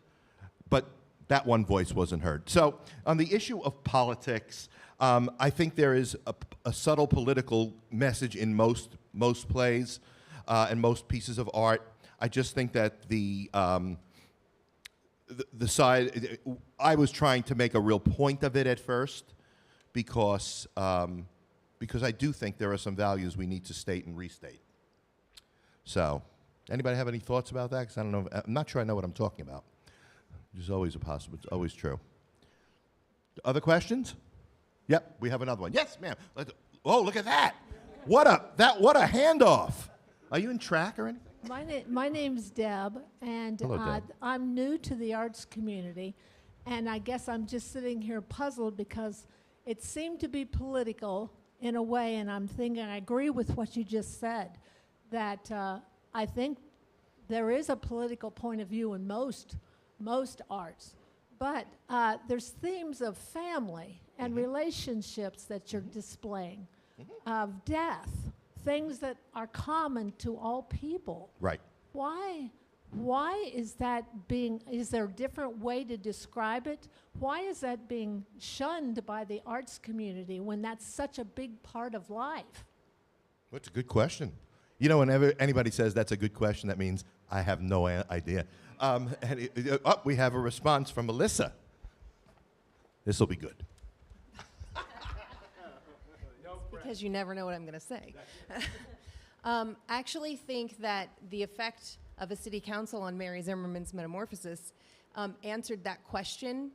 but that one voice wasn't heard. So on the issue of politics, I think there is a subtle political message in most plays and most pieces of art. I just think that the side, I was trying to make a real point of it at first because I do think there are some values we need to state and restate. So, anybody have any thoughts about that? Because I don't know, I'm not sure I know what I'm talking about. Which is always a possible, it's always true. Other questions? Yep, we have another one. Yes, ma'am. Oh, look at that. What a handoff. Are you in track or anything? My name's Deb, and Hello, Deb. I'm new to the arts community, and I guess I'm just sitting here puzzled because it seemed to be political in a way, and I'm thinking I agree with what you just said, that I think there is a political point of view in most arts, But there's themes of family and relationships that you're displaying, of death, things that are common to all people. Right. Why is that being, is there a different way to describe it? Why is that being shunned by the arts community when that's such a big part of life? That's a good question. You know, whenever anybody says that's a good question, that means I have no idea. We have a response from Alyssa. This will be good. Because you never know what I'm going to say. Actually think that the effect of a city council on Mary Zimmerman's Metamorphosis answered that question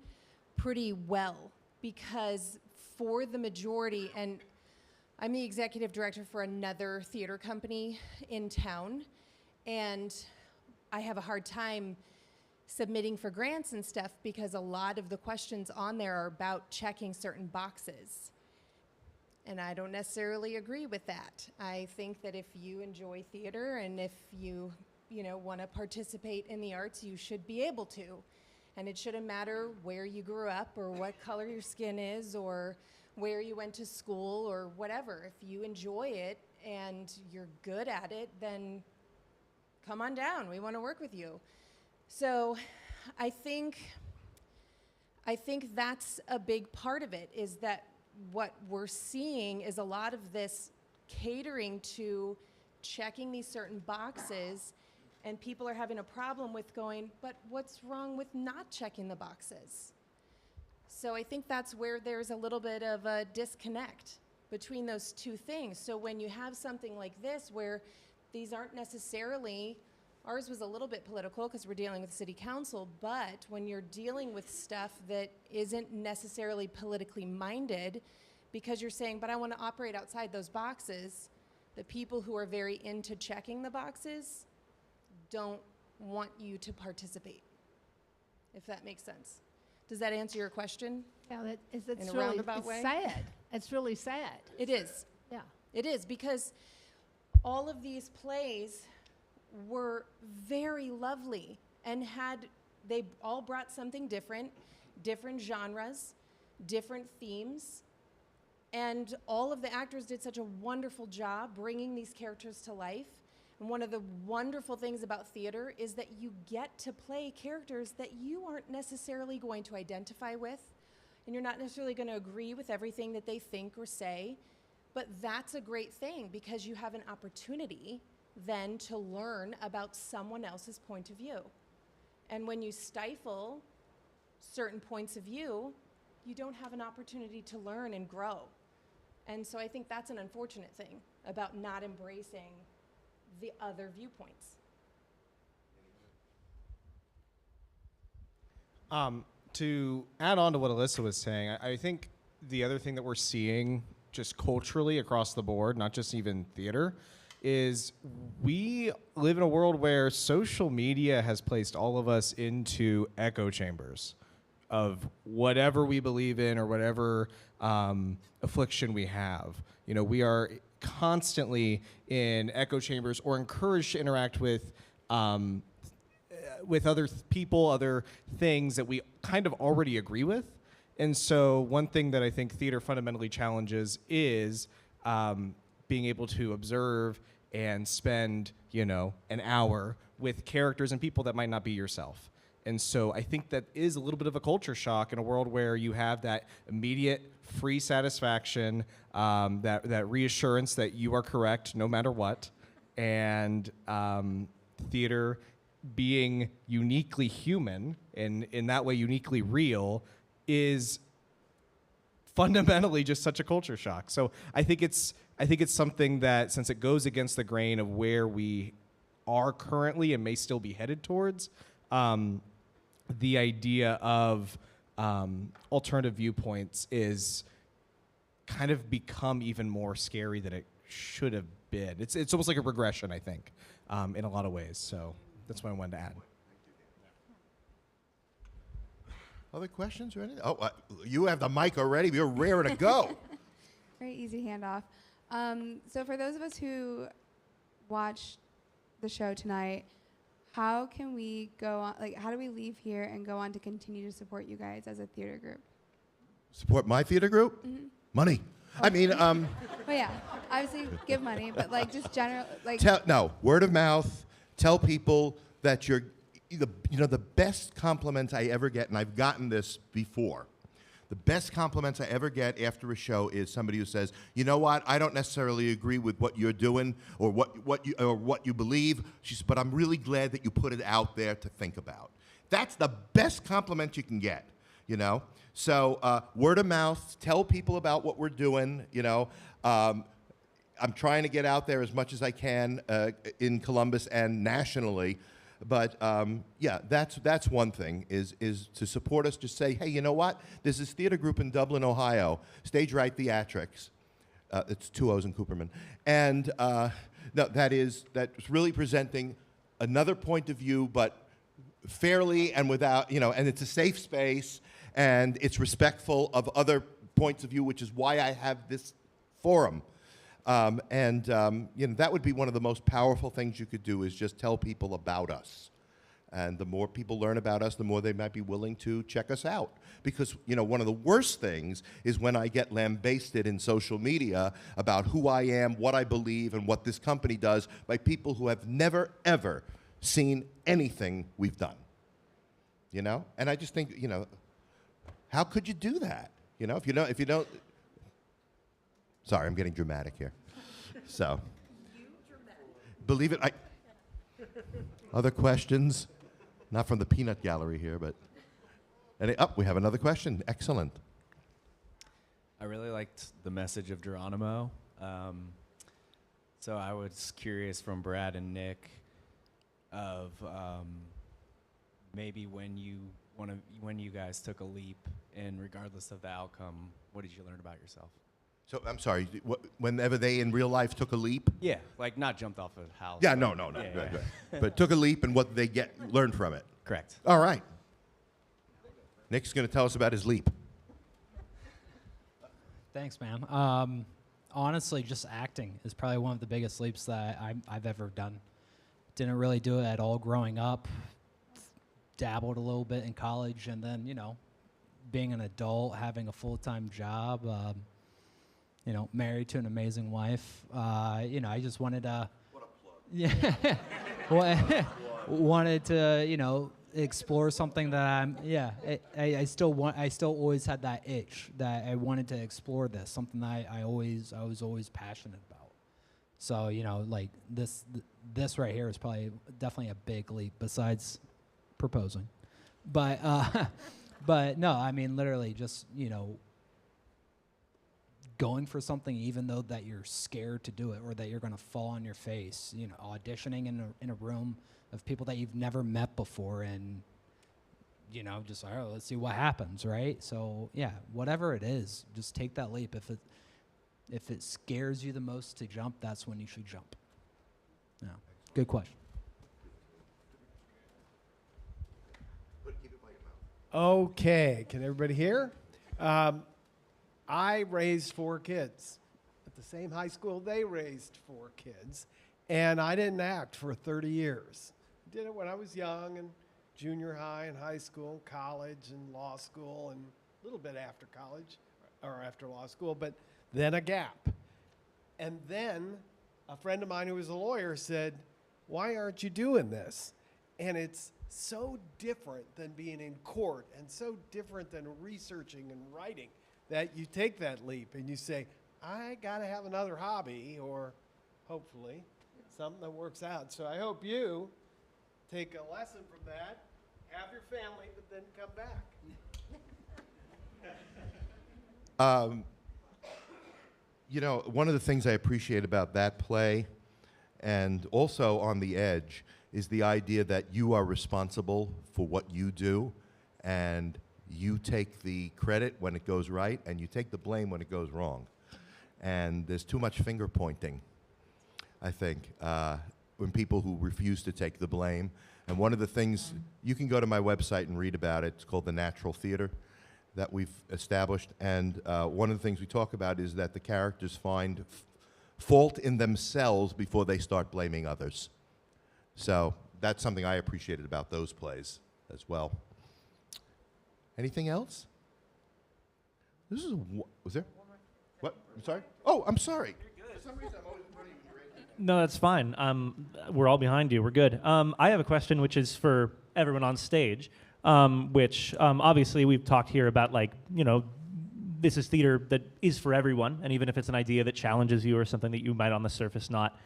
pretty well, because for the majority, and I'm the executive director for another theater company in town, and I have a hard time submitting for grants and stuff because a lot of the questions on there are about checking certain boxes. And I don't necessarily agree with that. I think that if you enjoy theater and if you want to participate in the arts, you should be able to. And it shouldn't matter where you grew up or what color your skin is or where you went to school or whatever. If you enjoy it and you're good at it, then come on down. We want to work with you. So I think that's a big part of it, is that what we're seeing is a lot of this catering to checking these certain boxes, and people are having a problem with going, but what's wrong with not checking the boxes? So I think that's where there's a little bit of a disconnect between those two things. So when you have something like this where these aren't necessarily, ours was a little bit political because we're dealing with city council, but when you're dealing with stuff that isn't necessarily politically minded, because you're saying, but I want to operate outside those boxes, the people who are very into checking the boxes don't want you to participate, if that makes sense. Does that answer your question? Yeah, it's in a really, roundabout it's way? sad. It's really sad. It is. Yeah. It is, because all of these plays were very lovely and they all brought something different genres, different themes, and all of the actors did such a wonderful job bringing these characters to life. And one of the wonderful things about theater is that you get to play characters that you aren't necessarily going to identify with, and you're not necessarily going to agree with everything that they think or say, but that's a great thing because you have an opportunity then to learn about someone else's point of view. And when you stifle certain points of view, you don't have an opportunity to learn and grow. And so I think that's an unfortunate thing about not embracing the other viewpoints. To add on to what Alyssa was saying, I think the other thing that we're seeing just culturally across the board, not just even theater, is we live in a world where social media has placed all of us into echo chambers of whatever we believe in or whatever affliction we have. You know, we are constantly in echo chambers or encouraged to interact with other people, other things that we kind of already agree with. And so one thing that I think theater fundamentally challenges is being able to observe and spend, an hour with characters and people that might not be yourself. And so I think that is a little bit of a culture shock in a world where you have that immediate free satisfaction, that reassurance that you are correct no matter what, and theater being uniquely human and in that way uniquely real is fundamentally just such a culture shock. So I think it's something that, since it goes against the grain of where we are currently and may still be headed towards, the idea of alternative viewpoints is kind of become even more scary than it should have been. It's almost like a regression, I think, in a lot of ways. So that's what I wanted to add. Other questions or anything? Oh, you have the mic already. We're raring to go. Very easy handoff. So for those of us who watched the show tonight, how can we go on, like, how do we leave here and go on to continue to support you guys as a theater group? Support my theater group? Mhm. Money. I mean, Well, yeah, obviously give money, but like just general, like. no, word of mouth. Tell people that you're, the best compliments I ever get, and I've gotten this before. The best compliments I ever get after a show is somebody who says, "You know what? I don't necessarily agree with what you're doing or what you believe." She says, "But I'm really glad that you put it out there to think about." That's the best compliment you can get, So word of mouth, tell people about what we're doing, I'm trying to get out there as much as I can in Columbus and nationally. But yeah, that's one thing, is to support us. Just say, hey, you know what? There's this theater group in Dublin, Ohio, Stage Right Theatrics. It's 2 O's in Cooperman. And no, that's really presenting another point of view, but fairly and without, and it's a safe space, and it's respectful of other points of view, which is why I have this forum. That would be one of the most powerful things you could do, is just tell people about us. And the more people learn about us, the more they might be willing to check us out. Because, one of the worst things is when I get lambasted in social media about who I am, what I believe, and what this company does by people who have never, ever seen anything we've done. And I just think, how could you do that? If you don't. Sorry, I'm getting dramatic here. So, believe it. Other questions? Not from the peanut gallery here, but we have another question. Excellent. I really liked the message of Geronimo. So I was curious from Brad and Nick of maybe when you guys took a leap, and regardless of the outcome, what did you learn about yourself? So, I'm sorry, whenever they in real life took a leap? Yeah, like not jumped off a house. Yeah, no. Yeah, Right. yeah. But took a leap, and what did they learned from it? Correct. All right. Nick's going to tell us about his leap. Thanks, man. Honestly, just acting is probably one of the biggest leaps that I've ever done. Didn't really do it at all growing up. Dabbled a little bit in college, and then, being an adult, having a full-time job, married to an amazing wife. I just wanted to. What a plug. Yeah. Wanted to, explore something that I still always had that itch that I wanted to explore this, something that I was always passionate about. So, like this right here is probably definitely a big leap besides proposing. But but no, I mean literally just, going for something even though that you're scared to do it or that you're going to fall on your face, auditioning in a room of people that you've never met before, and just let's see what happens, right? So yeah, whatever it is, just take that leap. If it scares you the most to jump, that's when you should jump. Yeah, good question. Okay, can everybody hear? I raised 4 kids at the same high school they raised 4 kids, and I didn't act for 30 years. I did it when I was young, and junior high and high school, college and law school, and a little bit after college, or after law school, but then a gap. And then a friend of mine who was a lawyer said, "Why aren't you doing this?" And it's so different than being in court and so different than researching and writing that you take that leap and you say, I got to have another hobby, or hopefully something that works out. So I hope you take a lesson from that, have your family, but then come back. One of the things I appreciate about that play, and also On the Edge, is the idea that you are responsible for what you do, and you take the credit when it goes right, and you take the blame when it goes wrong. And there's too much finger pointing, I think, when people who refuse to take the blame. And one of the things, you can go to my website and read about it. It's called The Natural Theater that we've established. And one of the things we talk about is that the characters find fault in themselves before they start blaming others. So that's something I appreciated about those plays as well. Anything else? This is was there? What? I'm sorry. Oh, I'm sorry. For some reason, I'm always running and No, that's fine. We're all behind you. We're good. I have a question, which is for everyone on stage. Which obviously we've talked here about, like, this is theater that is for everyone, and even if it's an idea that challenges you or something that you might on the surface not,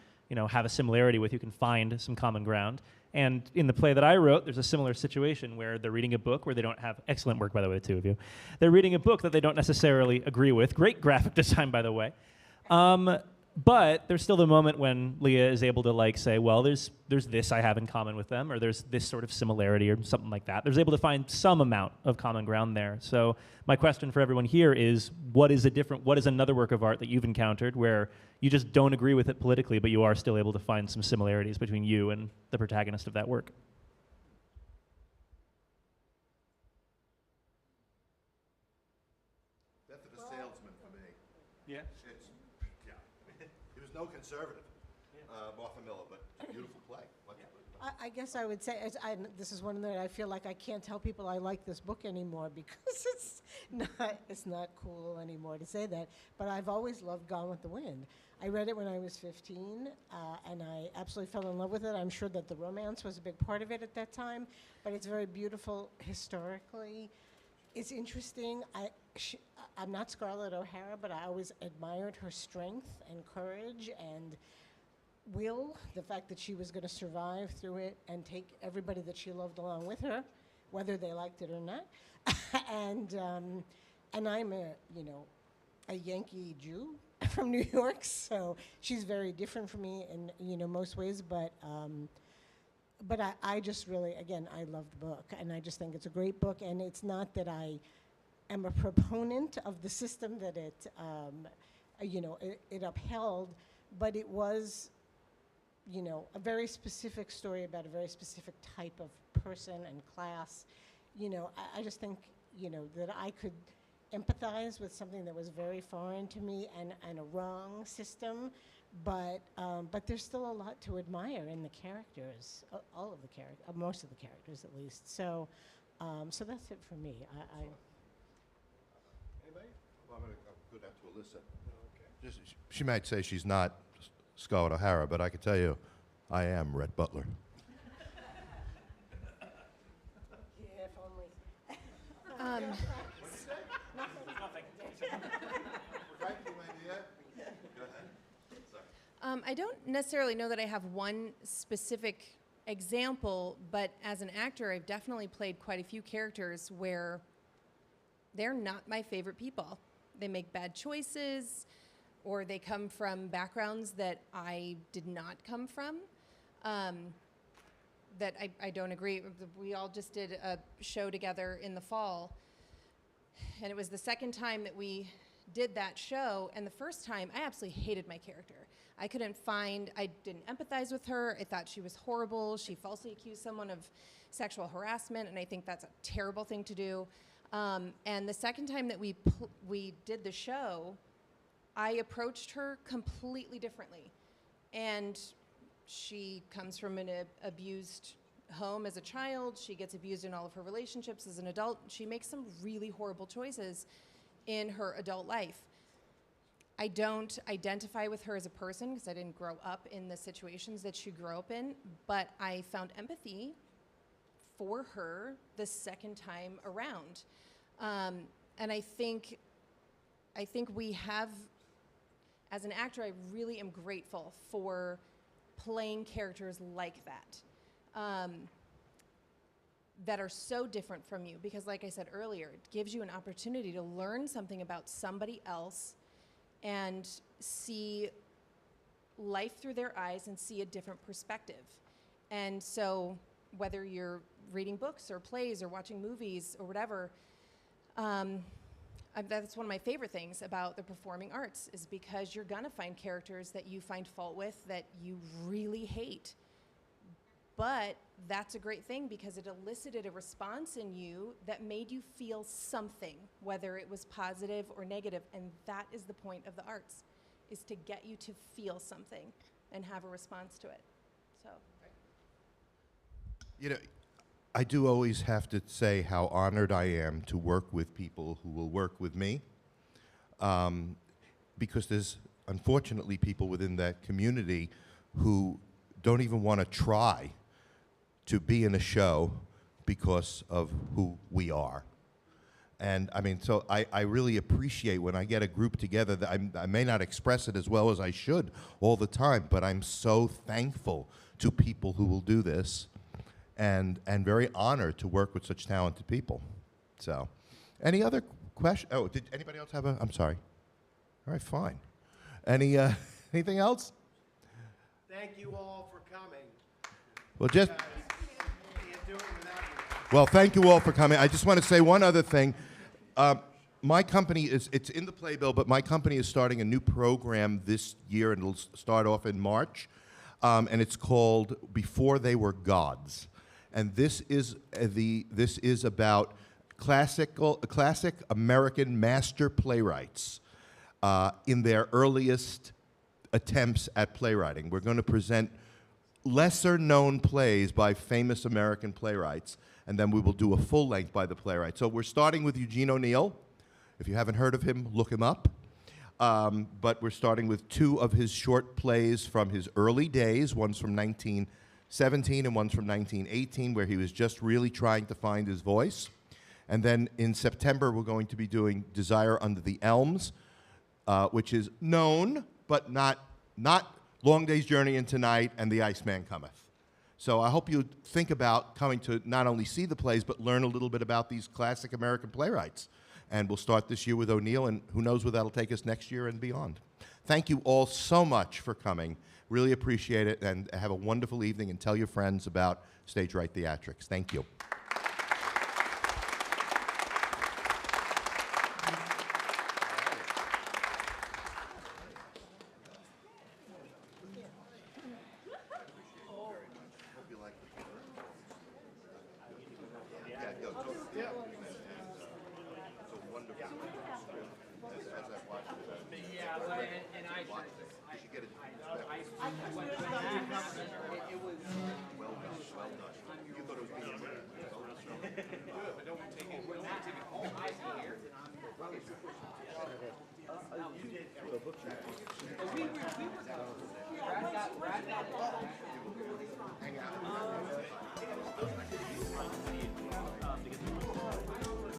have a similarity with, you can find some common ground. And in the play that I wrote, there's a similar situation where they're reading a book where they don't have, excellent work by the way, the two of you. They're reading a book that they don't necessarily agree with. Great graphic design, by the way. But there's still the moment when Leah is able to say, well, there's this I have in common with them, or there's this sort of similarity or something like that. There's able to find some amount of common ground there. So my question for everyone here is, what is another work of art that you've encountered where you just don't agree with it politically, but you are still able to find some similarities between you and the protagonist of that work? Death of a salesman for me. Yeah. He was no conservative, Martha Miller, but it's a beautiful play. I guess I would say, this is one that I feel like I can't tell people I like this book anymore because it's not cool anymore to say that. But I've always loved Gone with the Wind. I read it when I was 15, and I absolutely fell in love with it. I'm sure that the romance was a big part of it at that time, but it's very beautiful historically. It's interesting. I'm not Scarlett O'Hara, but I always admired her strength and courage and will, the fact that she was going to survive through it and take everybody that she loved along with her, whether they liked it or not. and I'm a Yankee Jew from New York, so she's very different from me in most ways. But I just really, again, I love the book, and I just think it's a great book. And it's not that I am a proponent of the system that it upheld, but it was, a very specific story about a very specific type of person and class. I just think, that I could empathize with something that was very foreign to me and a wrong system, but there's still a lot to admire in the characters, all of the characters, most of the characters at least. So that's it for me. Anybody? Well, I'm going to go down to Alyssa. Okay. She might say she's not Scarlett O'Hara, but I can tell you, I am Rhett Butler. Yeah, if only. I don't necessarily know that I have one specific example, but as an actor, I've definitely played quite a few characters where they're not my favorite people. They make bad choices, or they come from backgrounds that I did not come from, that I don't agree. We all just did a show together in the fall, and it was the second time that we did that show, and the first time, I absolutely hated my character. I didn't empathize with her. I thought she was horrible. She falsely accused someone of sexual harassment, and I think that's a terrible thing to do. And the second time that we did the show, I approached her completely differently. And she comes from an abused home as a child. She gets abused in all of her relationships as an adult. She makes some really horrible choices in her adult life. I don't identify with her as a person because I didn't grow up in the situations that she grew up in, but I found empathy for her the second time around. And I think we have, as an actor, I really am grateful for playing characters like that, that are so different from you, because like I said earlier, it gives you an opportunity to learn something about somebody else and see life through their eyes and see a different perspective. And so whether you're reading books or plays or watching movies or whatever, that's one of my favorite things about the performing arts, is because you're gonna find characters that you find fault with, that you really hate. But that's a great thing because it elicited a response in you that made you feel something, whether it was positive or negative. And that is the point of the arts, is to get you to feel something and have a response to it. So. You know, I do always have to say how honored I am to work with people who will work with me, because there's unfortunately people within that community who don't even want to try to be in a show because of who we are. And I mean, so I really appreciate when I get a group together that I may not express it as well as I should all the time, but I'm so thankful to people who will do this, and very honored to work with such talented people. So, any other question? Oh, did anybody else have a? I'm sorry. All right, fine. Any anything else? Thank you all for coming. Well, just. Can't do it without you. Well, thank you all for coming. I just want to say one other thing. My company it's in the playbill, but my company is starting a new program this year, and it'll start off in March, and it's called Before They Were Gods. And this is about classic American master playwrights in their earliest attempts at playwriting. We're going to present lesser-known plays by famous American playwrights, and then we will do a full length by the playwright. So we're starting with Eugene O'Neill. If you haven't heard of him, look him up. But we're starting with 2 of his short plays from his early days. One's from 1917 and one's from 1918, where he was just really trying to find his voice. And then in September, we're going to be doing Desire Under the Elms, which is known, but not Long Day's Journey into Night and The Iceman Cometh. So I hope you think about coming to not only see the plays, but learn a little bit about these classic American playwrights. And we'll start this year with O'Neill, and who knows where that'll take us next year and beyond. Thank you all so much for coming. Really appreciate it, and have a wonderful evening, and tell your friends about Stage Right Theatrics. Thank you. You did.